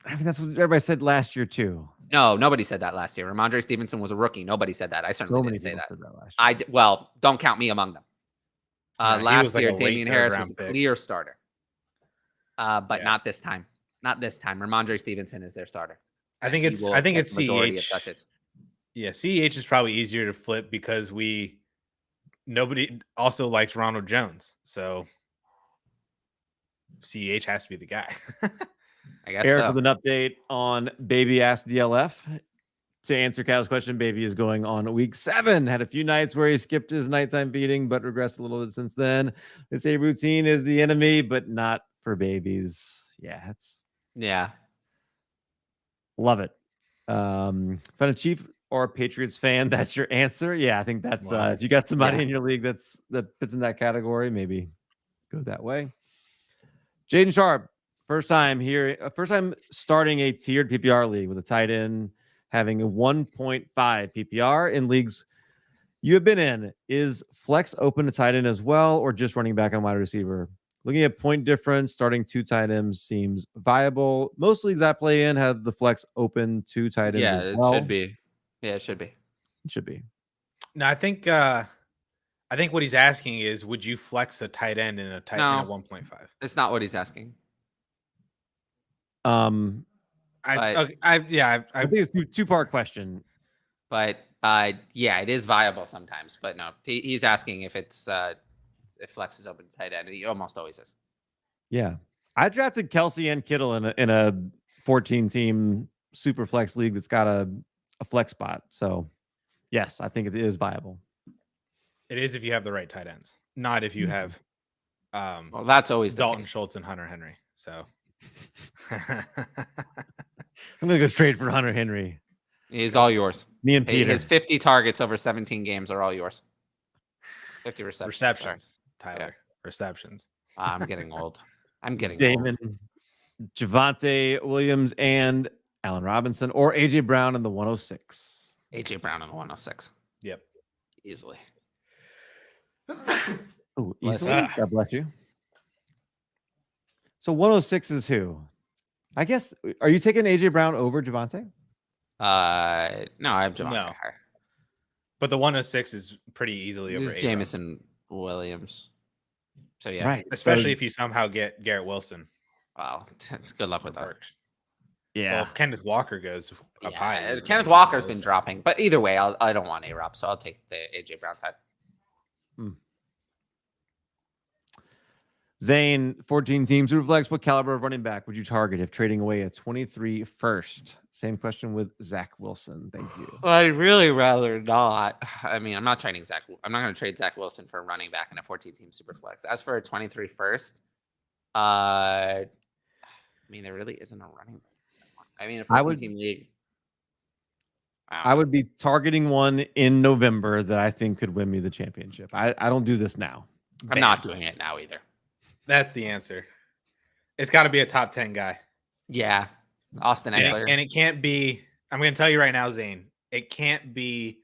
I mean, that's what everybody said last year too. No, nobody said that last year. Ramondre Stevenson was a rookie. Nobody said that. I certainly didn't say that. Said that last year. Well, don't count me among them. Last year, like Damian Harris was a clear starter. But not this time. Not this time. Ramondre Stevenson is their starter. I think it's majority of CH. touches. Yeah, CH is probably easier to flip because nobody also likes Ronald Jones. So CH has to be the guy. I guess Eric so. with an update on Baby Asked DLF. To answer Cal's question, Baby is going on week 7. Had a few nights where he skipped his nighttime feeding, but regressed a little bit since then. They say routine is the enemy, but not for babies. Yeah. Love it. Find a Chief or Patriots fan, that's your answer. Yeah, I think that's if you got somebody in your league that fits in that category, maybe go that way. Jaden Sharp, first time starting a tiered PPR league with a tight end having a 1.5 PPR in leagues you have been in. Is flex open to tight end as well, or just running back and wide receiver? Looking at point difference, starting 2 tight ends seems viable. Most leagues I play in have the flex open 2 tight ends as well. It should be. Yeah, it should be. It should be. No, I think what he's asking is, would you flex a tight end in a tight end at 1.5? It's not what he's asking. I think it's a two-part question. But it is viable sometimes. But no, he's asking if it's if flex is open to tight end. He almost always is. Yeah, I drafted Kelsey and Kittle in a 14-team super flex league that's got a flex spot. So yes, I think it is viable. It is if you have the right tight ends, not if you have. Well, that's always Dalton Schultz and Hunter Henry. So I'm gonna go trade for Hunter Henry. He's all yours. Me and Peter. His 50 targets over 17 games are all yours. 50 receptions. Tyler, receptions. I'm getting old. Damon, Javonte Williams, and Allen Robinson, or AJ Brown in the 106. AJ Brown in the 106. Yep, easily. Oh, easily. God bless you. So 106 is who? I guess. Are you taking AJ Brown over Javonte? No, I have Javonte higher. But the 106 is pretty easily over Jameson Williams. So yeah, right. Especially if you somehow get Garrett Wilson. Wow, good luck with that. Yeah. Well, if Kenneth Walker goes up high, Kenneth Walker's been dropping, but either way, I don't want A-Rob, so I'll take the AJ Brown side. Zane, 14 teams to flex. What caliber of running back would you target if trading away a 23 first? Same question with Zach Wilson. Thank you. I'd really rather not. I mean, I'm not going to trade Zach Wilson for a running back in a 14-team super flex. As for a 23 first, I mean, there really isn't a running back. I mean, a 14-team league. I would be targeting one in November that I think could win me the championship. I don't do this now. I'm not doing it now either. That's the answer. It's got to be a top 10 guy. Yeah. Austin Eckler. And it can't be, I'm going to tell you right now, Zane, it can't be,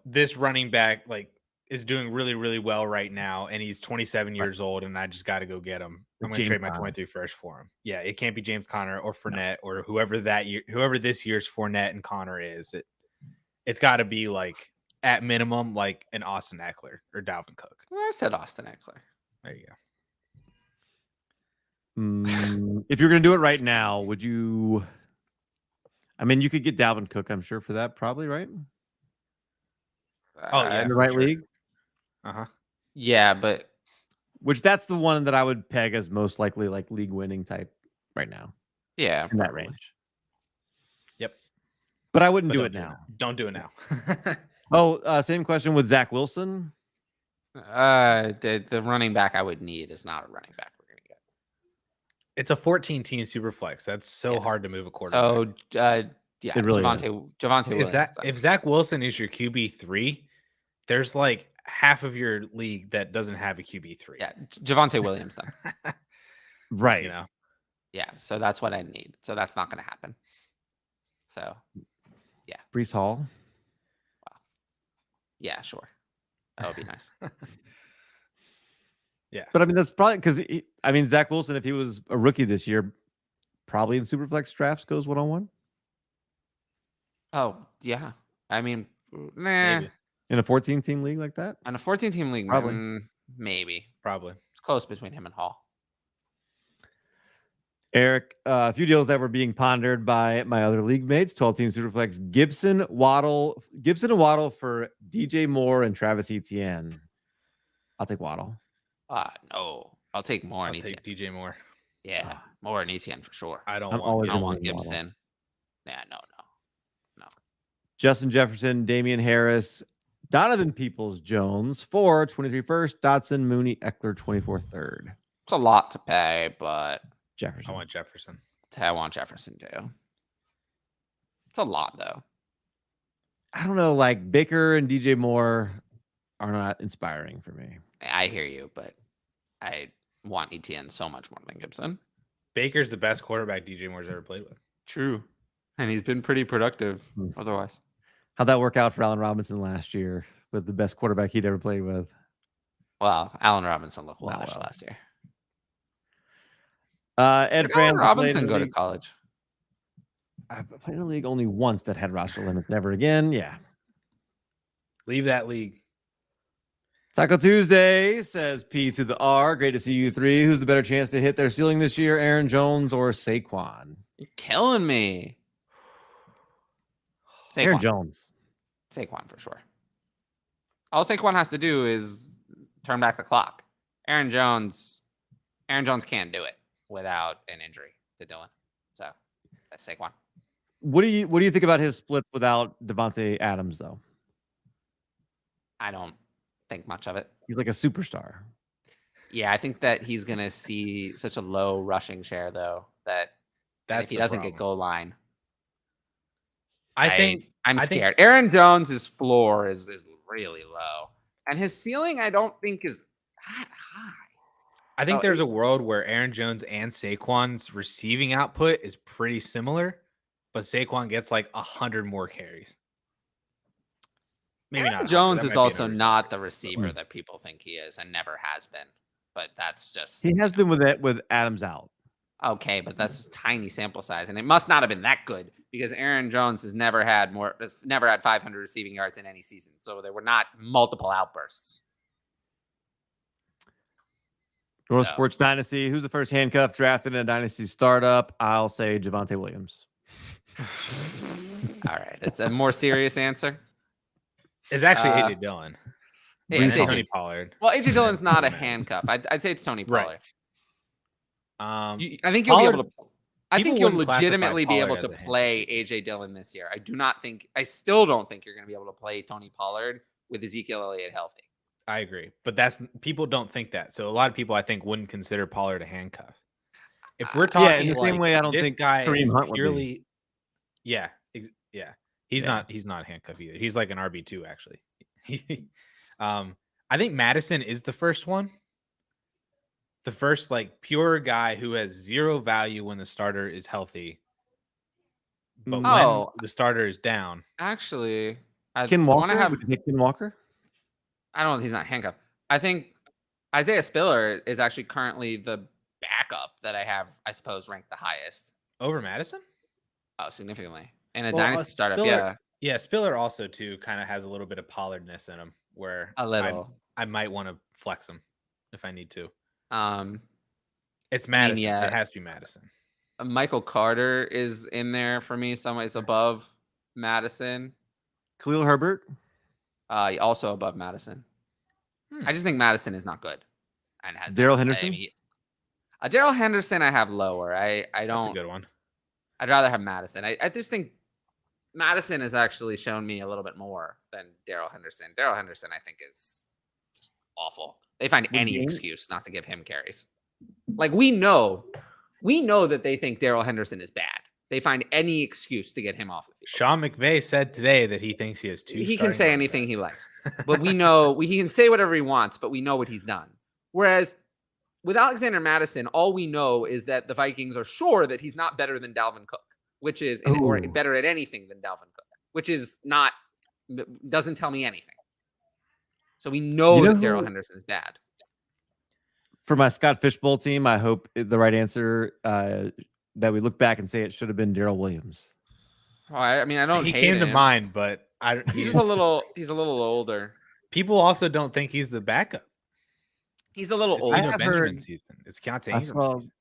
this running back is doing really, really well right now. And he's 27 years old and I just got to go get him. I'm going to trade my 23 first for him. Yeah. It can't be James Conner or Fournette or whoever this year's Fournette and Conner is. It's got to be at minimum, like an Austin Eckler or Dalvin Cook. I said Austin Eckler. There you go. If you're going to do it right now, would you? I mean, you could get Dalvin Cook, I'm sure, for that, probably, right? In the right league. Yeah, but that's the one that I would peg as most likely league winning type right now. Yeah, in that range. Yep. But I wouldn't do it now. Don't do it now. Same question with Zach Wilson. The running back I would need is not a running back we're gonna get. It's a 14-team super flex. That's so hard to move a quarterback. So it really Javonte Williams. If Zach Wilson is your QB3, there's half of your league that doesn't have a QB3. Yeah, Javonte Williams then. Right. Yeah, so that's what I need. So that's not gonna happen. So, yeah. Brees Hall. Wow. Yeah, sure. That would be nice. Yeah. But I mean, that's probably because Zach Wilson, if he was a rookie this year, probably in Superflex drafts goes 1-on-1 Oh, yeah. I mean, nah. Maybe. in a 14-team league like that. On a 14-team league, Probably. maybe. Probably. It's close between him and Hall. Eric, a few deals that were being pondered by my other league mates, 12-team Superflex, Gibson and Waddle for DJ Moore and Travis Etienne. I'll take Waddle. No. I'll take Moore and I'll Etienne. take DJ Moore. Yeah, Moore and Etienne for sure. I don't I'm want always I don't Gibson want and Waddle. Gibson. Yeah, no. Justin Jefferson, Damian Harris, Donovan Peoples-Jones for 23 first, Dotson, Mooney, Eckler 24 third. It's a lot to pay, but Jefferson. I want Jefferson. I want Jefferson too. It's a lot though. I don't know, like Baker and DJ Moore are not inspiring for me. I hear you, but I want Etienne so much more than Gibson. Baker's the best quarterback DJ Moore's ever played with. True. And he's been pretty productive otherwise. How'd that work out for Allen Robinson last year with the best quarterback he'd ever played with? Well, Allen Robinson looked Not lavish well. last year. Ed Did Franz Allen Robinson played go in to the college? I've played in a league only once that had roster limits. Never again. Yeah. Leave that league. Taco Tuesday says P to the R. Great to see you three. Who's the better chance to hit their ceiling this year, Aaron Jones or Saquon? You're killing me. Aaron Jones. Saquon for sure. All Saquon has to do is turn back the clock. Aaron Jones can't do it without an injury to Dylan. So that's Saquon. What do you think about his split without Devontae Adams though? I don't think much of it. He's like a superstar. Yeah, I think that he's gonna see such a low rushing share though that if he doesn't get goal line, I'm scared. Aaron Jones's floor is really low, and his ceiling I don't think is that high. I think there's a world where Aaron Jones and Saquon's receiving output is pretty similar, but Saquon gets like 100 more carries. Maybe Aaron not. Jones is also not the receiver that people think he is and never has been. But that's just he has been with Adams out. Okay, but that's a tiny sample size, and it must not have been that good because Aaron Jones has never had 500 receiving yards in any season, so there were not multiple outbursts. North Sports Dynasty. Who's the first handcuff drafted in a Dynasty startup? I'll say Javonte Williams. All right, it's a more serious answer. It's actually AJ Dillon. Yeah, it's Tony Pollard. Well, AJ Dillon's not a handcuff. I'd say it's Tony Pollard. Right. I think you'll be able to. I think you'll wouldn't legitimately be classify able Pollard to as a play AJ Dillon this year. I still don't think you're going to be able to play Tony Pollard with Ezekiel Elliott healthy. I agree, but people don't think that. So a lot of people I think wouldn't consider Pollard a handcuff. If we're talking in the same way, I don't this think guy Kareem is Hunt would be. purely, yeah. He's not a handcuff either. He's like an RB2 actually. I think Madison is the first one. The first like pure guy who has zero value when the starter is healthy. But when the starter is down. Actually, Ken Walker? Would you pick Ken Walker? I don't know if he's not handcuffed. I think Isaiah Spiller is actually currently the backup that I have, I suppose, ranked the highest. Over Madison? Oh, significantly. In a Dynasty startup, yeah. Yeah, Spiller also, too, kind of has a little bit of Pollardness in him where a little. I might want to flex him if I need to. It's Madison. I mean, yeah. It has to be Madison. Michael Carter is in there for me, some ways above Madison. Khalil Herbert? Also above Madison. I just think Madison is not good. And has Darrell Henderson? Darrell Henderson I have lower. I don't. That's a good one. I'd rather have Madison. I just think Madison has actually shown me a little bit more than Darrell Henderson. Darrell Henderson, I think, is just awful. They find any excuse not to give him carries. Like we know that they think Darrell Henderson is bad. They find any excuse to get him off the field. Sean McVay said today that he thinks he has two. He can say anything he likes, but we know he can say whatever he wants, but we know what he's done. Whereas with Alexander Madison, all we know is that the Vikings are sure that he's not better than Dalvin Cook. which is or better at anything than Dalvin Cook, which is not doesn't tell me anything. So we know that Darrell Henderson is bad. For my Scott Fishbowl team, I hope the right answer that we look back and say it should have been Darrell Williams. Oh, I mean, I don't. He hate came to him. mind, but he's a little older. People also don't think he's the backup. He's a little older. Eno Benjamin season. It's Keontae Ingram season.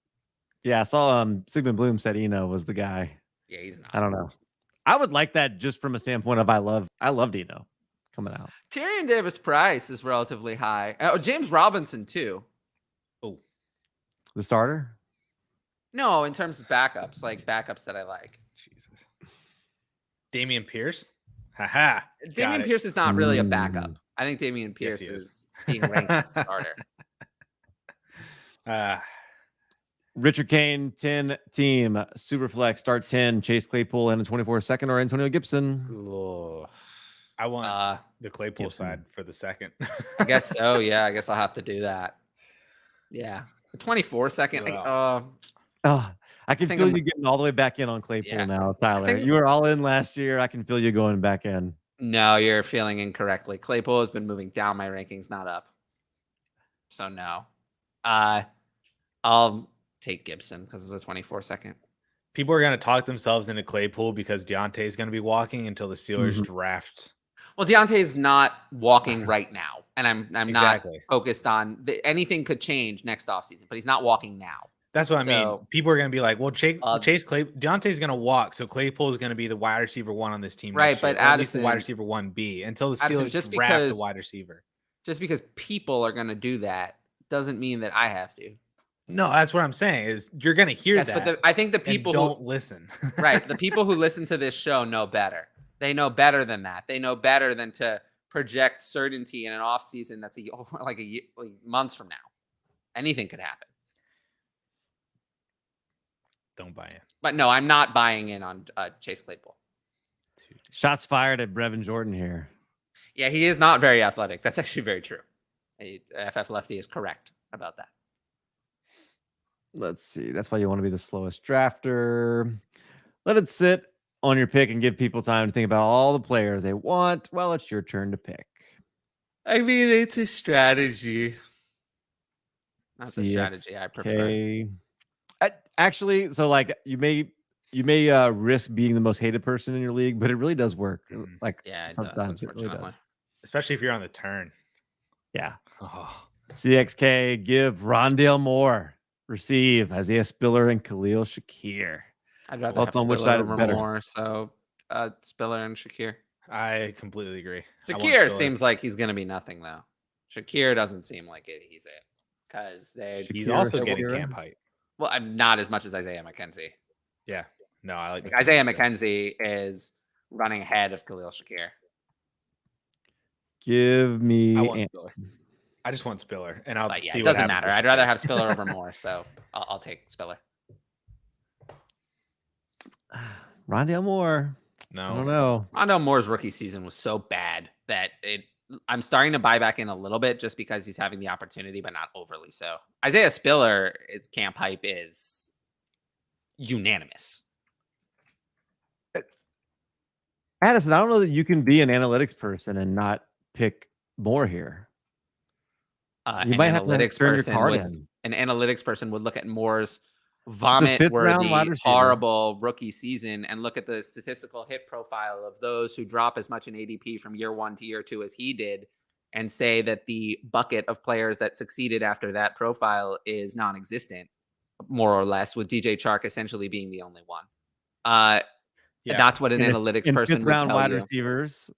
Yeah, I saw Sigmund Bloom said Eno was the guy. Yeah, he's not. I don't know. I would like that just from a standpoint of I loved Eno coming out. Tyrion Davis-Price is relatively high. Oh, James Robinson too. Oh, the starter? No, in terms of backups, like backups that I like. Jesus. Dameon Pierce? Haha. Dameon Pierce is not really a backup. I think Dameon Pierce is being ranked as a starter. Richard Kane, 10 team, Superflex, start 10, Chase Claypool, and a 24-second, or Antonio Gibson. Ooh. I want the Claypool side for the second. I guess so. Yeah, I guess I'll have to do that. Yeah. The 24-second. I can feel you getting all the way back in on Claypool now, Tyler. You were all in last year. I can feel you going back in. No, you're feeling incorrectly. Claypool has been moving down my rankings, not up. So no. I'll take Gibson because it's a 24-second. People are going to talk themselves into Claypool because Deontay is going to be walking until the Steelers draft. Well, Deontay is not walking right now, and I'm not focused on anything could change next offseason, but he's not walking now. That's what I mean. People are going to be like, well, Deontay's going to walk, so Claypool is going to be the wide receiver 1 on this team. Right, but at least the wide receiver 1B until the Steelers draft the wide receiver. Just because people are going to do that doesn't mean that I have to. No, that's what I'm saying is you're going to hear that. But I think the people don't listen. Right. The people who listen to this show know better. They know better than that. They know better than to project certainty in an off season that's like months from now. Anything could happen. Don't buy in. But no, I'm not buying in on Chase Claypool. Shots fired at Brevin Jordan here. Yeah, he is not very athletic. That's actually very true. FF Lefty is correct about that. Let's see. That's why you want to be the slowest drafter. Let it sit on your pick and give people time to think about all the players they want. Well, it's your turn to pick. I mean, it's a strategy. Not the strategy I prefer. Actually, so like you may risk being the most hated person in your league, but it really does work. Like sometimes it really does. Especially if you're on the turn. Yeah. CXK, give Rondale Moore. Receive Isaiah Spiller and Khalil Shakir. I'd rather have Spiller over Moore, so Spiller and Shakir. I completely agree. Shakir seems like he's going to be nothing, though. Shakir doesn't seem like he's it. Because he's also getting camp height. Well, I'm not as much as Isaiah McKenzie. Yeah. No, I like Isaiah McKenzie is running ahead of Khalil Shakir. Give me I just want Spiller, and I'll see. It doesn't matter. I'd rather have Spiller over Moore, so I'll take Spiller. Rondale Moore. No, I don't know. Rondale Moore's rookie season was so bad that I'm starting to buy back in a little bit just because he's having the opportunity, but not overly so. Isaiah Spiller, his camp hype is unanimous. Addison, I don't know that you can be an analytics person and not pick Moore here. You might have to turn your card in. An analytics person would look at Moore's vomit-worthy, horrible rookie season and look at the statistical hit profile of those who drop as much in ADP from year 1 to year 2 as he did and say that the bucket of players that succeeded after that profile is non-existent, more or less, with DJ Chark essentially being the only one. That's what an analytics person would tell wide you. Receivers.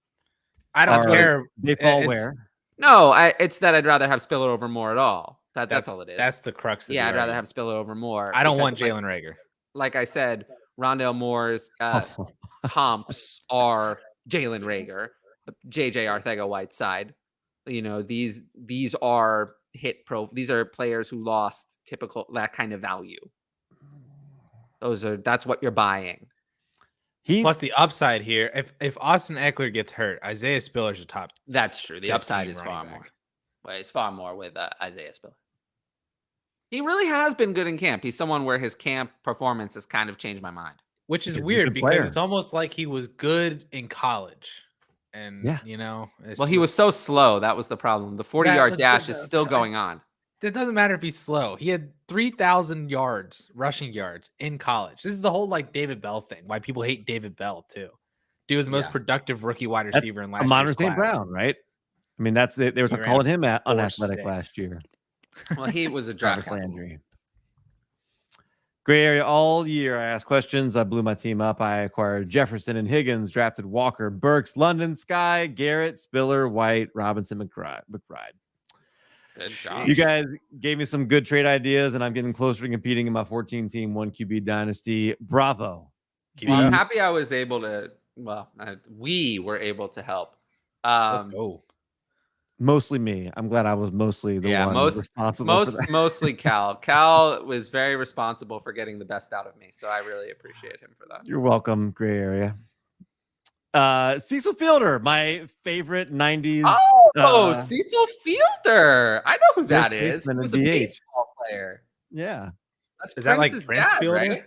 I don't care. They fall where? No, it's that I'd rather have Spiller over Moore at all. That's all it is. That's the crux of it. Yeah, I'd rather have Spiller over Moore. I don't want Jalen Reagor. Like I said, Rondale Moore's comps are Jalen Reagor, JJ Arcega-Whiteside. You know, these are these are players who lost that kind of value. That's what you're buying. Plus the upside here, if Austin Eckler gets hurt, Isaiah Spiller's a top. That's true. The upside is far more. Well, it's far more with Isaiah Spiller. He really has been good in camp. He's someone where his camp performance has kind of changed my mind. which is He's a weird good because player. it's almost like he was good in college. And, Yeah. Well, he was so slow. That was the problem. The 40-yard dash is still going on. It doesn't matter if he's slow. He had 3,000 yards, rushing yards in college. This is the whole like David Bell thing. Why people hate David Bell too. Dude was the most productive rookie wide receiver in last year's Amon-Ra class. St. Brown, right? I mean, they were calling him unathletic 4.6. last year. Well, he was a draft Landry. Gray area all year. I asked questions. I blew my team up. I acquired Jefferson and Higgins, drafted Walker, Burks, London, Sky, Garrett, Spiller, White, Robinson, McBride. Good job. You guys gave me some good trade ideas, and I'm getting closer to competing in my 14-team 1QB dynasty. Bravo. Well, I'm happy I was able to. Well, we were able to help. Let's go. Mostly me. I'm glad I was mostly the one responsible for that. Mostly Cal. Cal was very responsible for getting the best out of me, so I really appreciate him for that. You're welcome, Gray area. Cecil Fielder, my favorite 90s. Cecil Fielder. I know who that is. He was a baseball player. Yeah. Is that like Prince Fielder? Right?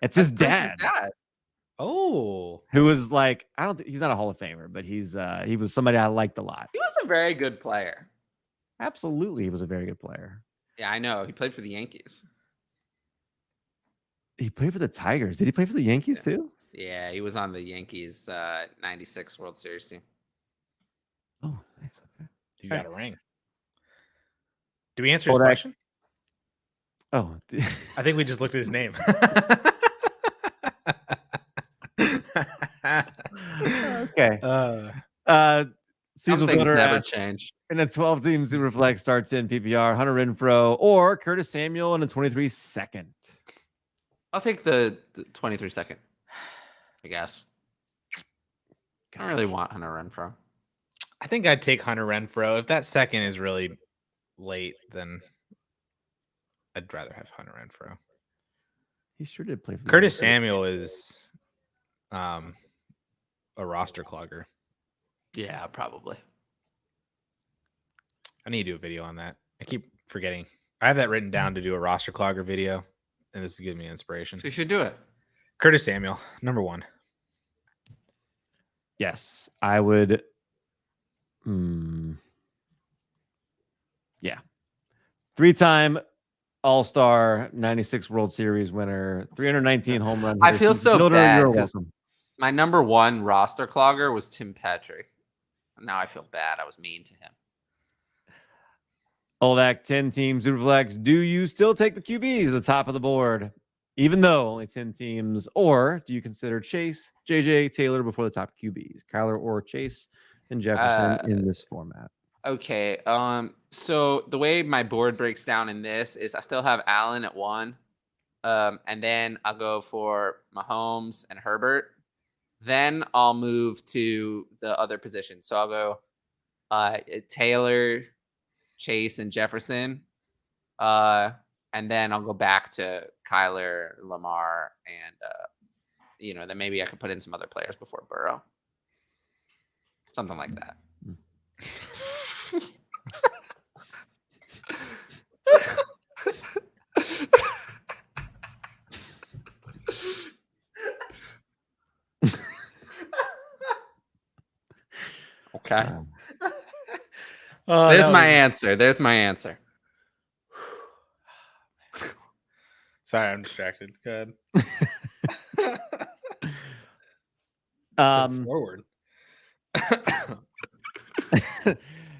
It's his dad. Oh, who was like, I don't think he's not a Hall of Famer, but he was somebody I liked a lot. He was a very good player. Absolutely, he was a very good player. Yeah, I know. He played for the Yankees. He played for the Tigers. Did he play for the Yankees too? Yeah, he was on the Yankees 96 World Series team. Oh, nice. Okay. He's got a ring. Do we answer his question? Oh, I think we just looked at his name. Okay. Cecil Fielder never change. In a 12-team Superflex starts in PPR, Hunter Renfrow or Curtis Samuel in a 23 second. I'll take the 23 second, I guess. I don't really want Hunter Renfrow. I think I'd take Hunter Renfrow. If that second is really late, then I'd rather have Hunter Renfrow. He sure did play for Curtis Samuel is a roster clogger. Yeah, probably. I need to do a video on that. I keep forgetting. I have that written down to do a roster clogger video, and this is giving me inspiration. So you should do it. Curtis Samuel, number one. Yes, I would. Yeah. 3-time All-Star, 96 World Series winner, 319 home runs. I feel so bad because my number one roster clogger was Tim Patrick. Now I feel bad. I was mean to him. Oldak, 10-team Superflex. Do you still take the QBs at the top of the board, even though only 10 teams? Or do you consider Chase, JJ, Taylor before the top QBs? Kyler or Chase and Jefferson in this format? Okay. So the way my board breaks down in this is I still have Allen at 1. And then I'll go for Mahomes and Herbert. Then I'll move to the other positions. So I'll go Taylor, Chase, and Jefferson. And then I'll go back to Kyler, Lamar, and then maybe I could put in some other players before Burrow. Something like that. Okay. There's my answer. There's my answer. Sorry, I'm distracted. Go ahead. Forward.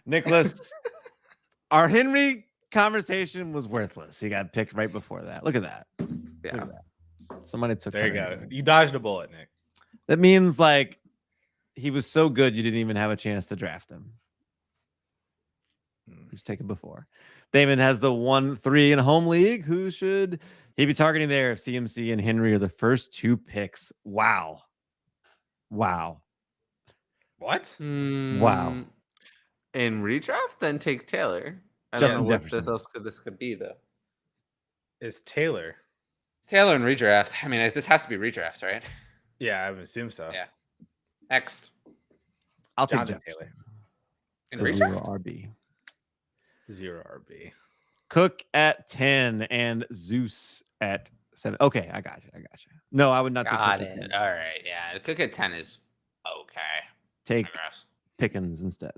Nicholas, our Henry conversation was worthless. He got picked right before that. Look at that. Yeah. Look at that. Somebody took. There you go. You dodged a bullet, Nick. That means like he was so good you didn't even have a chance to draft him. Who's taken before? Damon has the 1-3 in a home league. Who should he be targeting there if CMC and Henry are the first 2 picks? Wow. What? Wow. In redraft, then take Taylor. I Justin don't know what Jefferson. this could be though. Is Taylor? Taylor in redraft. I mean, this has to be redraft, right? Yeah, I would assume so. Yeah. Next. I'll take Jonathan Jefferson. Taylor. In redraft? Zero RB. Cook at 10 and Zeus at 7. Okay, I got you. No, I would not Got take it. All right. Yeah. Cook at 10 is okay. Take Pickens instead.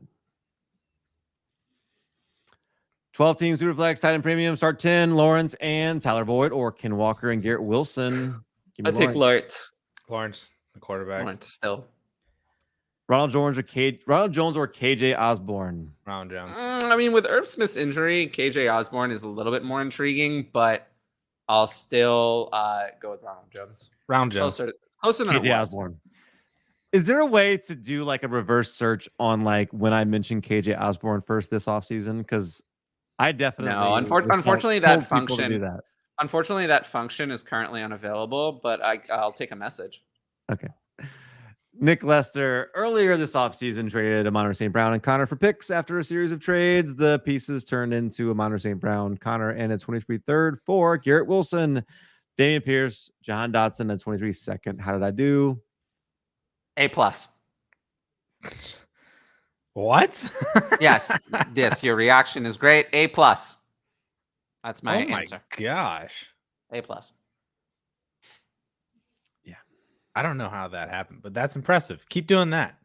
12 team Superflex, tight end premium, start 10, Lawrence and Tyler Boyd, or Ken Walker and Garrett Wilson. I take Lawrence. Lawrence, the quarterback. Lawrence still. Ronald Jones or KJ Osborne. Ronald Jones. I mean, with Irv Smith's injury, KJ Osborne is a little bit more intriguing, but I'll still go with Ronald Jones. Ronald Jones. Closer than KJ Osborne. Is there a way to do like a reverse search on like when I mentioned KJ Osborne first this offseason? Because I definitely no. Unfortunately, that function. Do that. Unfortunately, that function is currently unavailable. But I'll take a message. Okay. Nick Lester earlier this offseason traded Amon St. Brown and Connor for picks after a series of trades. The pieces turned into Amon St. Brown, Connor, and a 23 third for Garrett Wilson, Damian Pierce, Jahan Dotson, and 23 second. How did I do? A+. What? Yes. Your reaction is great. A+. That's my answer. Gosh. A+. Yeah. I don't know how that happened, but that's impressive. Keep doing that.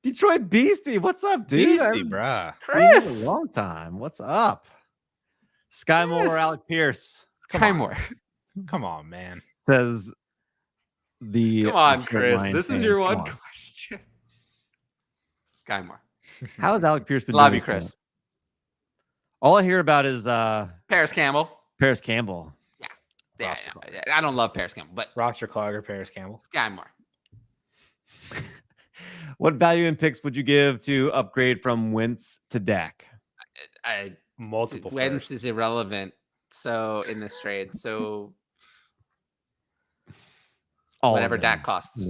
Detroit Beastie, what's up, dude? Beastie, bruh. Chris, a long time. What's up? Sky Moore or Alec Pierce? Sky Moore. Come on, man. Says the. Come on, Chris. This is your one question. Sky Moore. How has Alec Pierce been? Love you, Chris. All I hear about is Paris Campbell. Yeah. I don't love Paris Campbell, but roster clogger, Paris Campbell. Sky Moore. What value in picks would you give to upgrade from Wentz to Dak? Multiple. Wentz is irrelevant. So in this trade, so whatever Dak costs.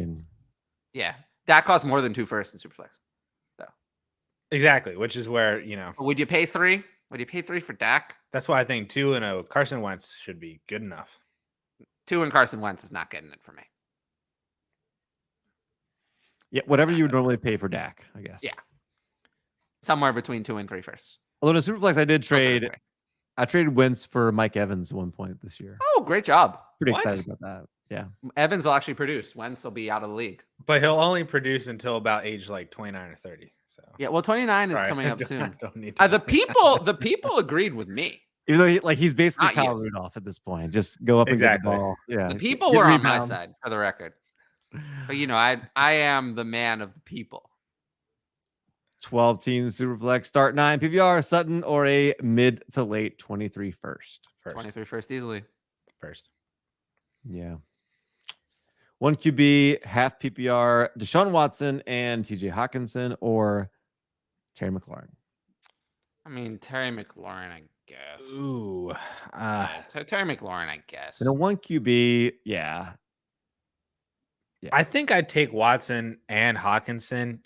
Yeah, Dak costs more than 2 firsts in Superflex. So exactly, which is where would you pay 3? Would you pay 3 for Dak? That's why I think 2 and a Carson Wentz should be good enough. 2 and Carson Wentz is not getting it for me. Yeah, whatever you would normally pay for Dak, I guess. Yeah, somewhere between 2 and 3 firsts. Although in Superflex, I did trade. I traded Wentz for Mike Evans at one point this year. Oh, great job! Pretty excited about that. Yeah, Evans will actually produce. Wentz will be out of the league, but he'll only produce until about age like 29 or 30. So yeah, well, 29 is coming up soon. The people agreed with me. Even though he's basically Kyle Rudolph at this point. Just go up and get the ball. Yeah, the people were on my side, for the record. But I am the man of the people. 12 teams Superflex, start 9 PPR, Sutton, or a mid to late 23 first. 23 first easily. First. Yeah. 1 QB, half PPR, Deshaun Watson and TJ Hawkinson, or Terry McLaurin. I mean, Terry McLaurin, I guess. Ooh. Terry McLaurin, I guess. In a 1 QB, yeah. I think I'd take Watson and Hawkinson.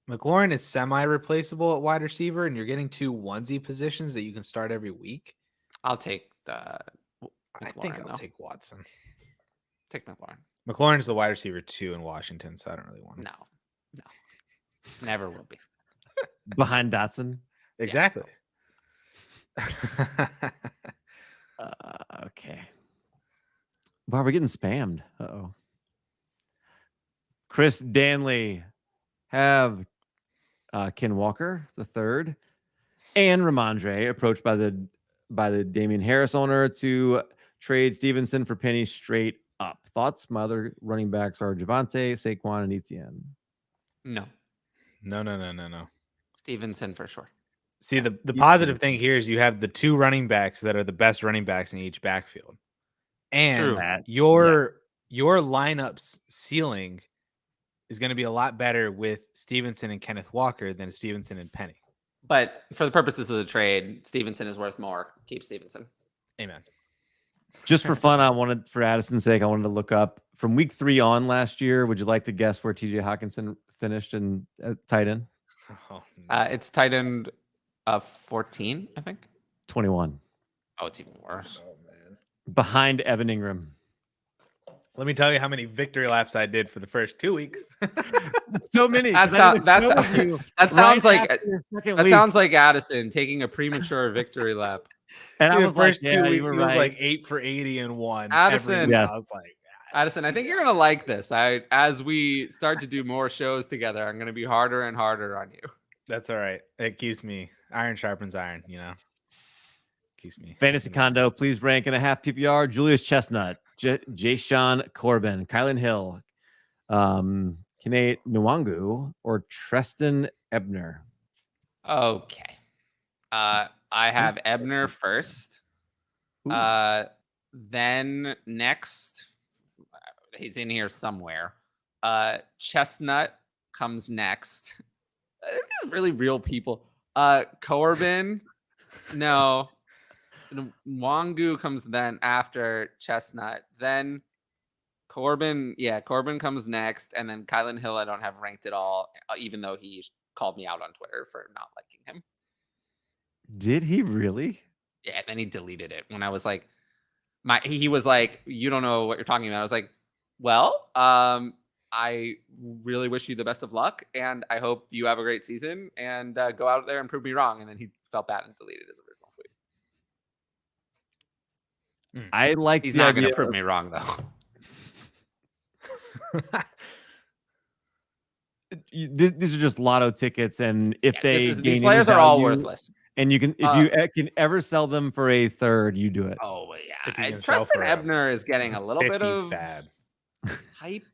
McLaurin is semi-replaceable at wide receiver, and you're getting 2 onesie positions that you can start every week. I'll take I think I'll take Watson. Take McLaurin. McLaurin's the wide receiver 2 in Washington, so I don't really want him. No. Never will be. Behind Dotson? Exactly. Okay. Wow, we're getting spammed. Uh-oh. Chris Danley have Ken Walker the third and Ramondre approached by the Damian Harris owner to trade Stevenson for Penny straight up. Thoughts? My other running backs are Javante, Saquon, and Etienne. No. Stevenson for sure. See, the positive thing here is you have the 2 running backs that are the best running backs in each backfield. And your lineup's ceiling is going to be a lot better with Stevenson and Kenneth Walker than Stevenson and Penny. But for the purposes of the trade, Stevenson is worth more. Keep Stevenson. Amen. Just for fun, for Addison's sake, I wanted to look up from week 3 on last year. Would you like to guess where TJ Hawkinson finished in tight end? Oh, no. It's tight end 14, I think. 21. Oh, it's even worse. Oh, man. Behind Evan Ingram. Let me tell you how many victory laps I did for the first 2 weeks. So many. That sounds like Addison taking a premature victory lap. And Dude, I was the first like, 2 yeah, you weeks were he was right. like 8 for 80 and 1. Addison. Yes. I was like, Addison, I think you're gonna like this. As we start to do more shows together, I'm gonna be harder and harder on you. that's all right. It keeps me iron sharpens iron, Keeps me. Fantasy Condo, please rank in a half PPR. Julius Chestnut, Jayshawn Corbin, Kylan Hill, Kene Nwangu, or Treston Ebner. Okay. I have Ebner first. Then next, he's in here somewhere. Chestnut comes next. These really real people. Corbin, no. Nwangu comes then after Chestnut. Then Corbin comes next, and then Kylan Hill I don't have ranked at all, even though he called me out on Twitter for not liking him. Did he really? Yeah, and then he deleted it when I was like, he was like, you don't know what you're talking about. I was like, well, I really wish you the best of luck, and I hope you have a great season, and go out there and prove me wrong. And then he felt bad and deleted his original tweet. I like. He's not going to prove me wrong though. These are just lotto tickets, and if these players are all worthless. And you can, if you can ever sell them for a third, you do it. Oh yeah, Treston Ebner is getting a little bit of hype,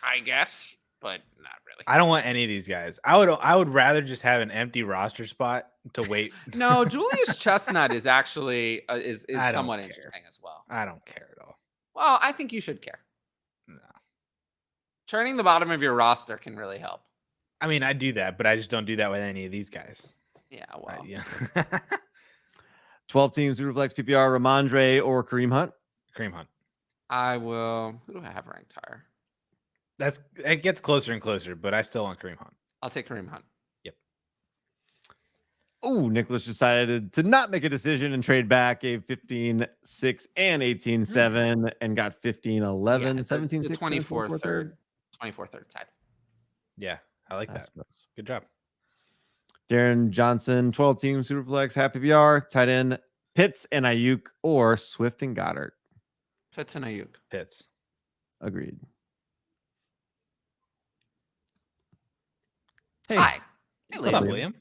I guess, but not really. I don't want any of these guys. I would rather just have an empty roster spot to wait. No, Julius Chestnut is actually is somewhat interesting as well. I don't care at all. Well, I think you should care. No. Turning the bottom of your roster can really help. I mean, I do that, but I just don't do that with any of these guys. Yeah, well. 12 teams, Superflex, PPR, Ramondre, or Kareem Hunt? Kareem Hunt. I will. Who do I have ranked higher? It gets closer and closer, but I still want Kareem Hunt. I'll take Kareem Hunt. Yep. Oh, Nicholas decided to not make a decision and trade back, gave 15-6 and 18-7, and got 15-11, 17-6. 24 third side. Yeah, I like that. Good job. Darren Johnson, 12 teams, Superflex, half PPR, tight end, Pitts and Ayuk, or Swift and Goddard. Pitts and Ayuk. Pitts. Agreed. Hey. Hi. Hey, what's up, William?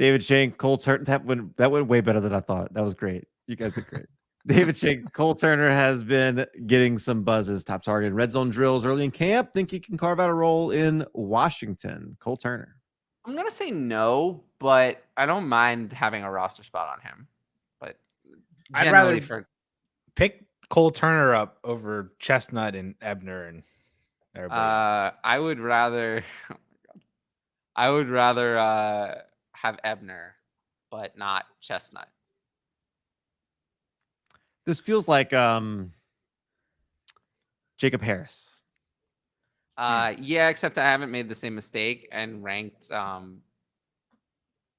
David Shank, Cole Turner. That went way better than I thought. That was great. You guys did great. David Shank, Cole Turner has been getting some buzzes. Top target in red zone drills early in camp. Think he can carve out a role in Washington. Cole Turner. I'm gonna say no, but I don't mind having a roster spot on him. But I'd rather pick Cole Turner up over Chestnut and Ebner and everybody else. I would rather. I would rather have Ebner, but not Chestnut. This feels like Jacob Harris. Yeah, except I haven't made the same mistake and ranked them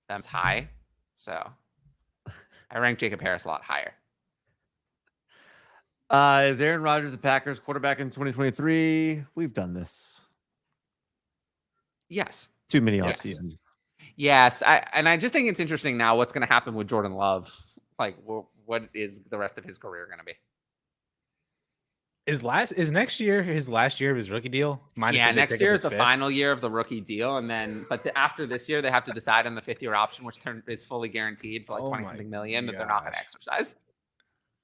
high. So I ranked Jacob Harris a lot higher. Is Aaron Rodgers the Packers quarterback in 2023? We've done this. Yes. Too many off seasons. Yes. I just think it's interesting now what's going to happen with Jordan Love. Like, what is the rest of his career going to be? Is next year his last year of his rookie deal? Next year is the final year of the rookie deal, and then after this year they have to decide on the 5th-year option, which is fully guaranteed for like 20-something million that they're not going to exercise.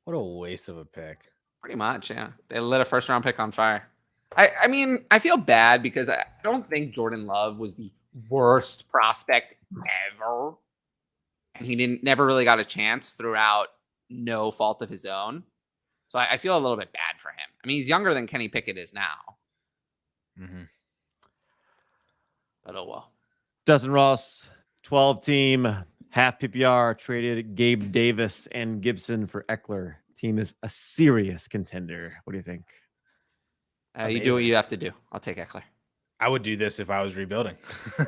What a waste of a pick! Pretty much, yeah. They lit a first-round pick on fire. I mean, I feel bad because I don't think Jordan Love was the worst prospect ever, and he never really got a chance throughout no fault of his own. So I feel a little bit bad for him. I mean, he's younger than Kenny Pickett is now. Mm-hmm. But oh well. Dustin Ross, 12-team, half PPR, traded Gabe Davis and Gibson for Eckler. Team is a serious contender. What do you think? You do what you have to do. I'll take Eckler. I would do this if I was rebuilding.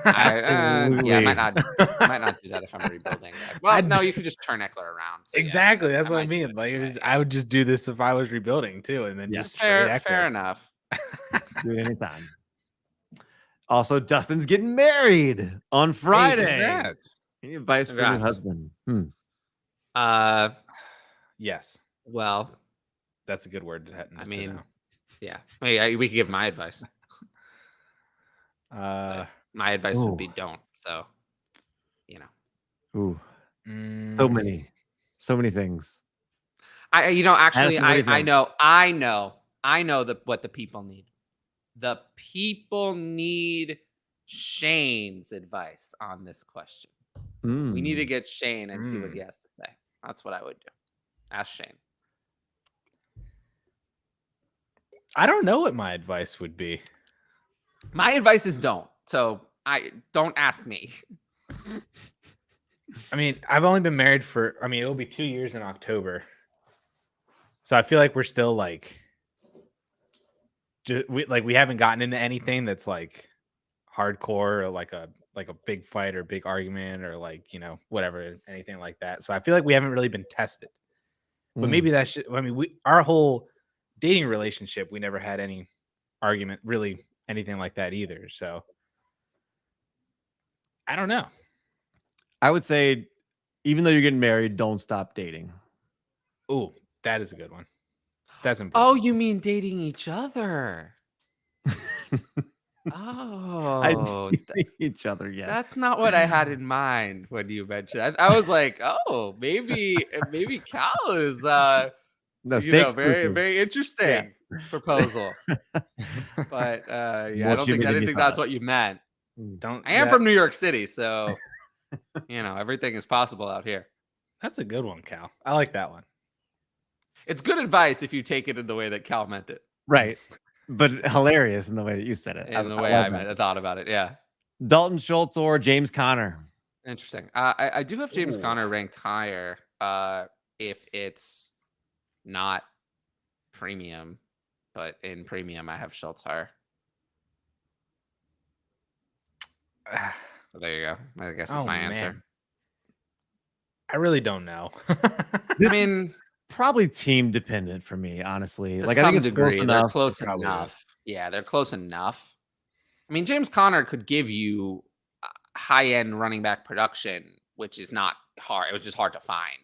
I might not do that if I'm rebuilding. Well, no, you could just turn Eckler around. So exactly, that's what I mean. Like, I would just do this if I was rebuilding too, and then just fair enough. Do it anytime. Also, Dustin's getting married on Friday. Hey, congrats. Any advice for your husband? Yes. Well, that's a good word to I mean, know. Yeah. Hey, we could give my advice. My advice would be don't. So, So many things. Actually, Addison, I know what the people need. The people need Shane's advice on this question. We need to get Shane and see what he has to say. That's what I would do. Ask Shane. I don't know what my advice would be. My advice is don't. So don't ask me. I mean, I've only been married it'll be 2 years in October. So I feel like we're still like, we haven't gotten into anything that's like hardcore or like a big fight or big argument or like, whatever, anything like that. So I feel like we haven't really been tested. But maybe that should, our whole dating relationship, we never had any argument, really anything like that either. So I don't know. I would say, even though you're getting married, don't stop dating. Ooh, that is a good one. That's important. Oh, you mean dating each other? Oh, each other. Yes. That's not what I had in mind when you mentioned. I was like, oh, maybe Cal is very, very interesting proposal. But I didn't think that's what you meant. I am from New York City, so everything is possible out here. That's a good one, Cal. I like that one. It's good advice if you take it in the way that Cal meant it. Right. But hilarious in the way that you said it. In the way I thought about it, yeah. Dalton Schultz or James Conner? Interesting. I do have James Conner ranked higher if it's not premium, but in premium I have Schultz higher. So there you go. I guess that's my answer. I really don't know. I mean, probably team dependent for me, honestly. I think it's close enough. They're close enough. Yeah, they're close enough. I mean, James Conner could give you high-end running back production, which is not hard. It was just hard to find.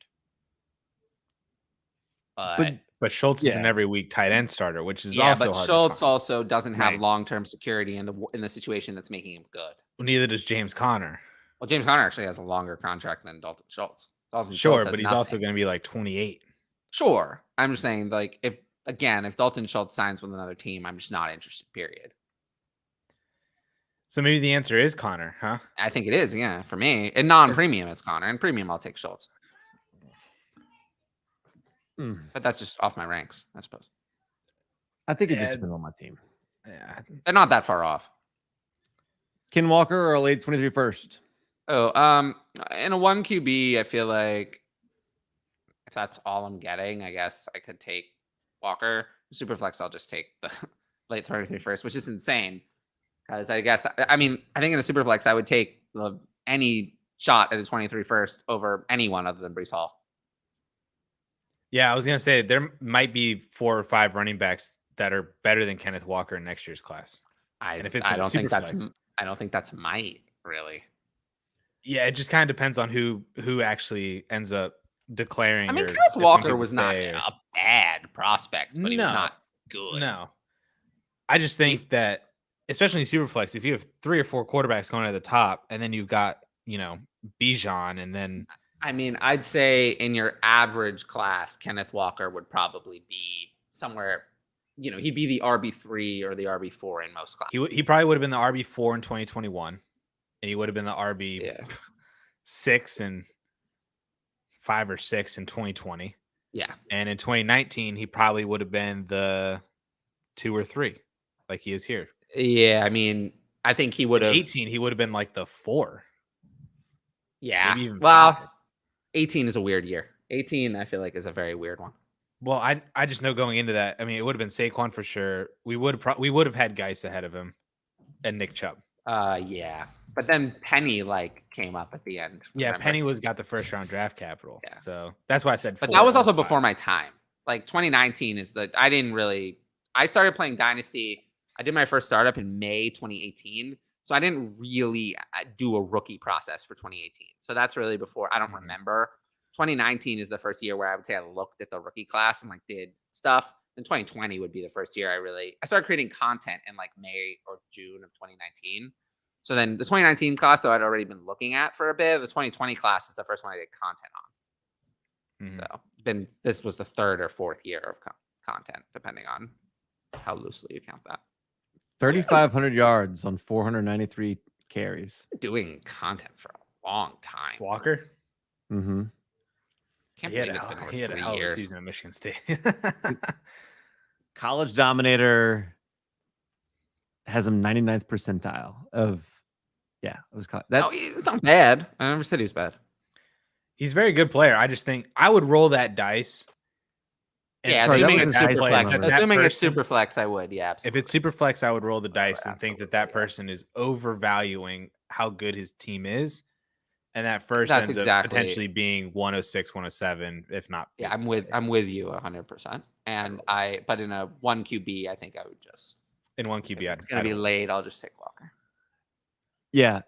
But Schultz is an every week tight end starter, which is also hard but Schultz also doesn't have long-term security in the situation that's making him good. Well, neither does James Conner. Well, James Conner actually has a longer contract than Dalton Schultz. Sure, but he's also going to be like 28. Sure. I'm just saying, like, if Dalton Schultz signs with another team, I'm just not interested, period. So maybe the answer is Conner, huh? I think it is, yeah, for me. In non-premium, it's Conner. In premium, I'll take Schultz. But that's just off my ranks, I suppose. I think it just depends on my team. Yeah. They're not that far off. Ken Walker or a late 23 first? Oh, in a 1 QB, I feel like if that's all I'm getting, I guess I could take Walker. Superflex, I'll just take the late 23 first, which is insane. Because I think in a Superflex, I would take any shot at a 23 first over anyone other than Breece Hall. Yeah, I was going to say there might be 4 or 5 running backs that are better than Kenneth Walker in next year's class. I don't think that's might, really. Yeah, it just kind of depends on who actually ends up declaring. I mean, Kenneth Walker was not a bad prospect, but he was not good. No. I just think that, especially in Superflex, if you have 3 or 4 quarterbacks going at the top, and then you've got, Bijan, and then... I mean, I'd say in your average class, Kenneth Walker would probably be somewhere, he'd be the RB3 or the RB4 in most classes. He probably would have been the RB4 in 2021, and he would have been the RB6 and 5 or 6 in 2020. Yeah. And in 2019, he probably would have been the 2 or 3, like he is here. Yeah, I mean, I think he would have... 18, he would have been like the 4. Yeah. Well, 5. 18 is a weird year. 18, I feel like, is a very weird one. Well, I just know going into that, I mean, it would have been Saquon for sure. We would have had Geis ahead of him and Nick Chubb. Yeah. But then Penny came up at the end. Yeah, remember? Penny got the first round draft capital. Yeah. So that's why I said 4. But that was also before my time. 2019 is I started playing Dynasty. I did my first startup in May 2018. So I didn't really do a rookie process for 2018. So that's really before. I don't remember. 2019 is the first year where I would say I looked at the rookie class and like did stuff. And 2020 would be the first year I started creating content in like May or June of 2019. So then the 2019 class, though, I'd already been looking at for a bit. The 2020 class is the first one I did content on. So this was the third or fourth year of content, depending on how loosely you count that. 3,500 yards on 493 carries. Doing content for a long time. Walker? Mm-hmm. Can't believe it's been over 3 years. He had a hell of a season at Michigan State. College Dominator has him 99th percentile of, it was no, he's not bad. I never said he was bad. He's a very good player. I just think I would roll that dice. Assuming it's super flex. Assuming it's super flex, I would. Yeah, absolutely. If it's super flex, I would roll the dice and think that person is overvaluing how good his team is. And that first ends up potentially being 106, 107, if not. Yeah, I'm with you 100%. And but in a 1 QB, I think I would just in 1 QB. It's gonna be late. I'll just take Walker. Yeah,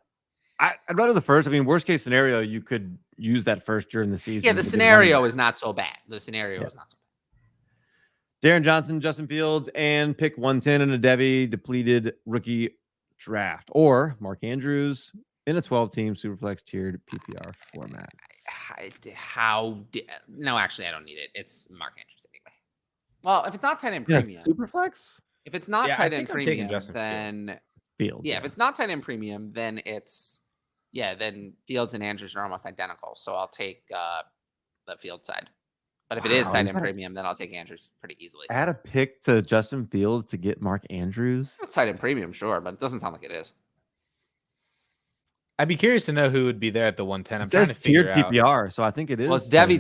I'd rather the first. I mean, worst case scenario, you could use that first during the season. Yeah, the scenario is not so bad. The scenario is not so bad. Darren Johnson, Justin Fields, and pick 110 in a Debbie depleted rookie draft, or Mark Andrews in a 12-team Superflex tiered PPR format. No, actually, I don't need it. It's Mark Andrews anyway. Well, if it's not tight end premium, Superflex. If it's not tight end premium, then Fields. If it's not tight end premium, then then Fields and Andrews are almost identical. So I'll take the Field side. But if it is tight end premium, then I'll take Andrews pretty easily. Add a pick to Justin Fields to get Mark Andrews. It's tight end premium, sure, but it doesn't sound like it is. I'd be curious to know who would be there at the 110. I'm trying to figure out. PPR, so I think it is. Well, it's Debbie.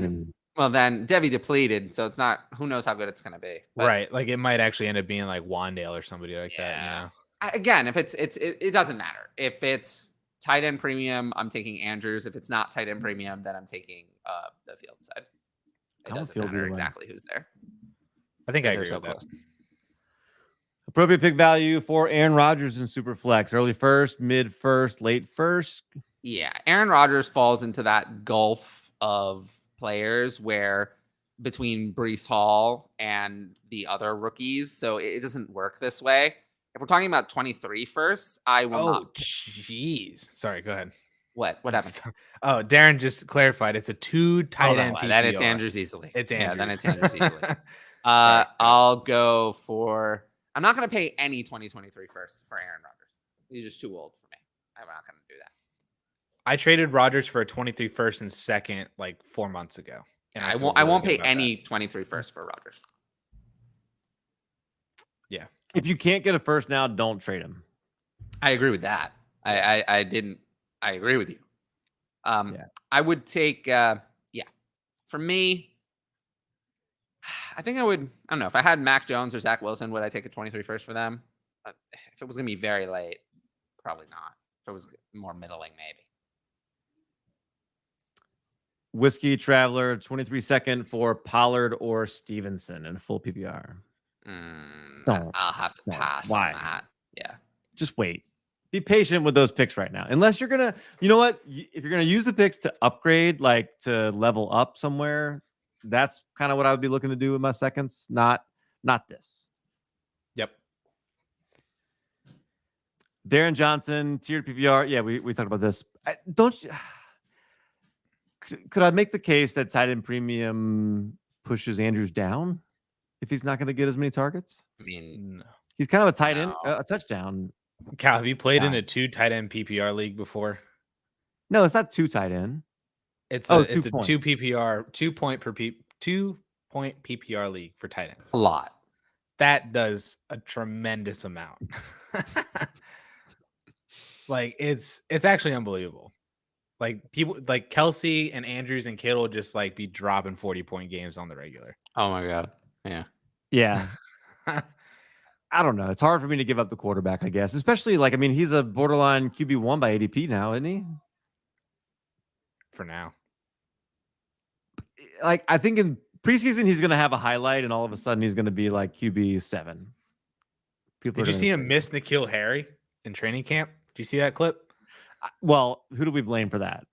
Well, then Debbie depleted, so it's not. Who knows how good it's going to be? But, right, like it might actually end up being like Wandale or somebody like that. You know. Again, if it doesn't matter. If it's tight end premium, I'm taking Andrews. If it's not tight end premium, then I'm taking the Field side. It doesn't matter exactly who's there. I think I agree with that. Appropriate pick value for Aaron Rodgers in Superflex. Early first, mid first, late first. Yeah, Aaron Rodgers falls into that gulf of players where between Breece Hall and the other rookies, so it doesn't work this way. If we're talking about 23 first, I will not. Oh, jeez. Sorry, go ahead. What happened? Oh, Darren just clarified. It's a 2 tight end PPR. Then it's Andrews easily. It's Andrews. Yeah, then it's Andrews easily. Sorry, I'll go for. I'm not going to pay any 2023 first for Aaron Rodgers. He's just too old for me. I'm not going to do that. I traded Rodgers for a 23 first and second like 4 months ago. And I won't pay any 23 first for Rodgers. Yeah. If you can't get a first now, don't trade him. I agree with that. I agree with you. I would take for me, I think I would. I don't know if I had Mac Jones or Zach Wilson, would I take a 23 first for them? If it was gonna be very late, probably not. If it was more middling, maybe. Whiskey Traveler 23 second for Pollard or Stevenson in a full PPR. I'll have to pass on that. Yeah, just wait. Be patient with those picks right now. Unless you're gonna, you know what? If you're gonna use the picks to upgrade, like to level up somewhere, that's kind of what I would be looking to do with my seconds. Not this. Yep. Darren Johnson, tiered PPR. Yeah, we talked about this. Could I make the case that tight end premium pushes Andrews down if he's not going to get as many targets? I mean, he's kind of a tight end, a touchdown. Cal, have you played in a 2 tight end PPR league before? No, it's not 2 tight end. It's a 2 PPR, 2 point PPR league for tight ends. A lot. That does a tremendous amount. Like it's actually unbelievable. Like people like Kelsey and Andrews and Kittle just like be dropping 40-point games on the regular. Oh my God. Yeah. Yeah. I don't know. It's hard for me to give up the quarterback, I guess. Especially like, I mean, he's a borderline QB1 by ADP now, isn't he? For now. Like, I think in preseason, he's going to have a highlight and all of a sudden he's going to be like QB7. Did you see him miss N'Keal Harry in training camp? you see that clip? Well, who do we blame for that?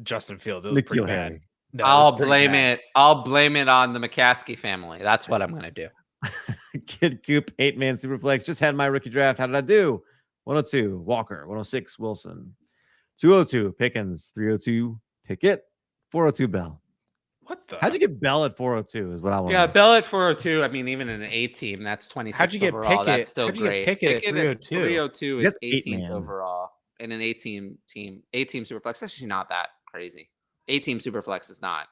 Justin Fields. It was pretty bad. No, I'll blame it on the McCaskey family. That's what I'm gonna do. Kid Coop, 8-man Superflex. Just had my rookie draft. How did I do? 102, Walker. 106, Wilson. 202, Pickens. 302, Pickett. 402, Bell. What the? How'd you get Bell at 402 is what I want. Yeah, Bell at 402. I mean, even in an A team, that's 26 How'd you get overall. Pickett? That's still How'd you great. get Pickett at 302? 302 is 18th man. overall. In an A-team Superflex, that's actually not that crazy. A-team Superflex is not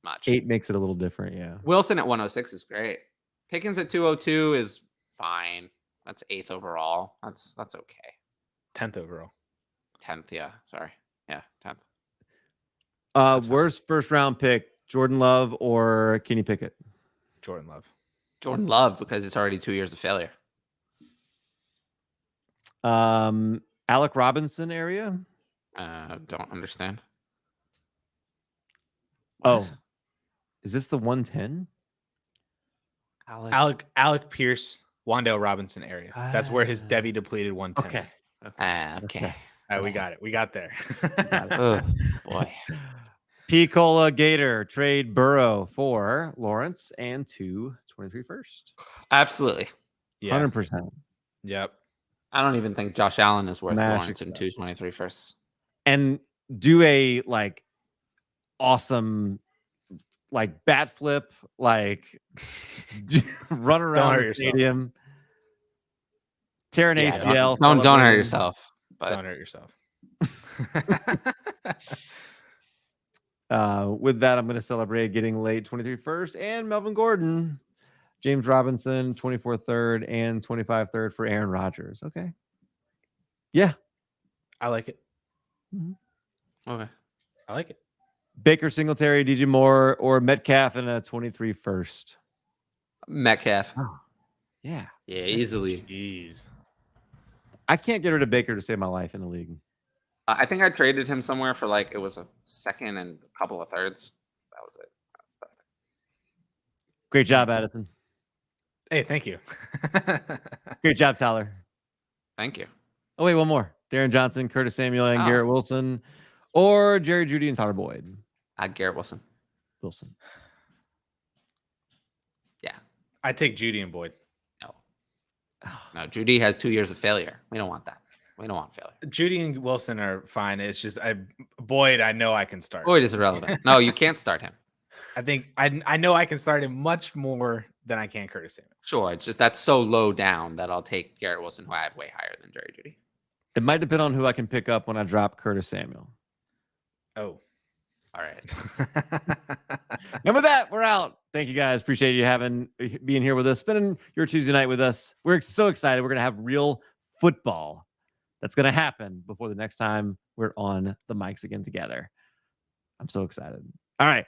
much. 8 makes it a little different, yeah. Wilson at 106 is great. Pickens at 202 is fine. That's 8th overall. That's okay. 10th overall. 10th, yeah. Sorry. Yeah, 10th. Worst first round pick, Jordan Love or Kenny Pickett? Jordan Love. Jordan Love, because it's already 2 years of failure. Alec Robinson area? Don't understand. Oh, is this the 110? Alec Pierce, Wandale Robinson area. That's where his Debbie depleted 110 is. Okay. All right, we got it. We got there. Oh, boy. P. Cola Gator, trade Burrow for Lawrence and 223 first. Absolutely. Yeah. 100%. Yep. I don't even think Josh Allen is worth Magic Lawrence in 223 firsts. And do a awesome bat flip, run around the stadium, tear an ACL. Don't hurt yourself. But don't hurt yourself. With that, I'm going to celebrate getting late 23 first and Melvin Gordon, James Robinson, 24 third and 25 third for Aaron Rodgers. Okay. Yeah. I like it. Mm-hmm. Okay. I like it. Baker, Singletary, DJ Moore, or Metcalf in a 23 first. Metcalf. Oh, yeah. Yeah, easily. Jeez. I can't get rid of Baker to save my life in the league. I think I traded him somewhere for it was a second and a couple of thirds. That was it. That was the best thing. Great job, Addison. Hey, thank you. Great job, Tyler. Thank you. Oh, wait, one more. Darren Johnson, Curtis Samuel, and Garrett Wilson, or Jerry Jeudy and Tyler Boyd. Garrett Wilson. Yeah. I take Jeudy and Boyd. No, Jeudy has 2 years of failure. We don't want that. We don't want failure. Jeudy and Wilson are fine. It's just Boyd, I know I can start. Boyd is irrelevant. No, you can't start him. I think I know I can start him much more than I can Curtis Samuel. Sure. It's just that's so low down that I'll take Garrett Wilson, who I have way higher than Jerry Jeudy. It might depend on who I can pick up when I drop Curtis Samuel. Oh. All right. And with that, we're out. Thank you guys. Appreciate you being here with us, spending your Tuesday night with us. We're so excited. We're going to have real football that's going to happen before the next time we're on the mics again together. I'm so excited. All right.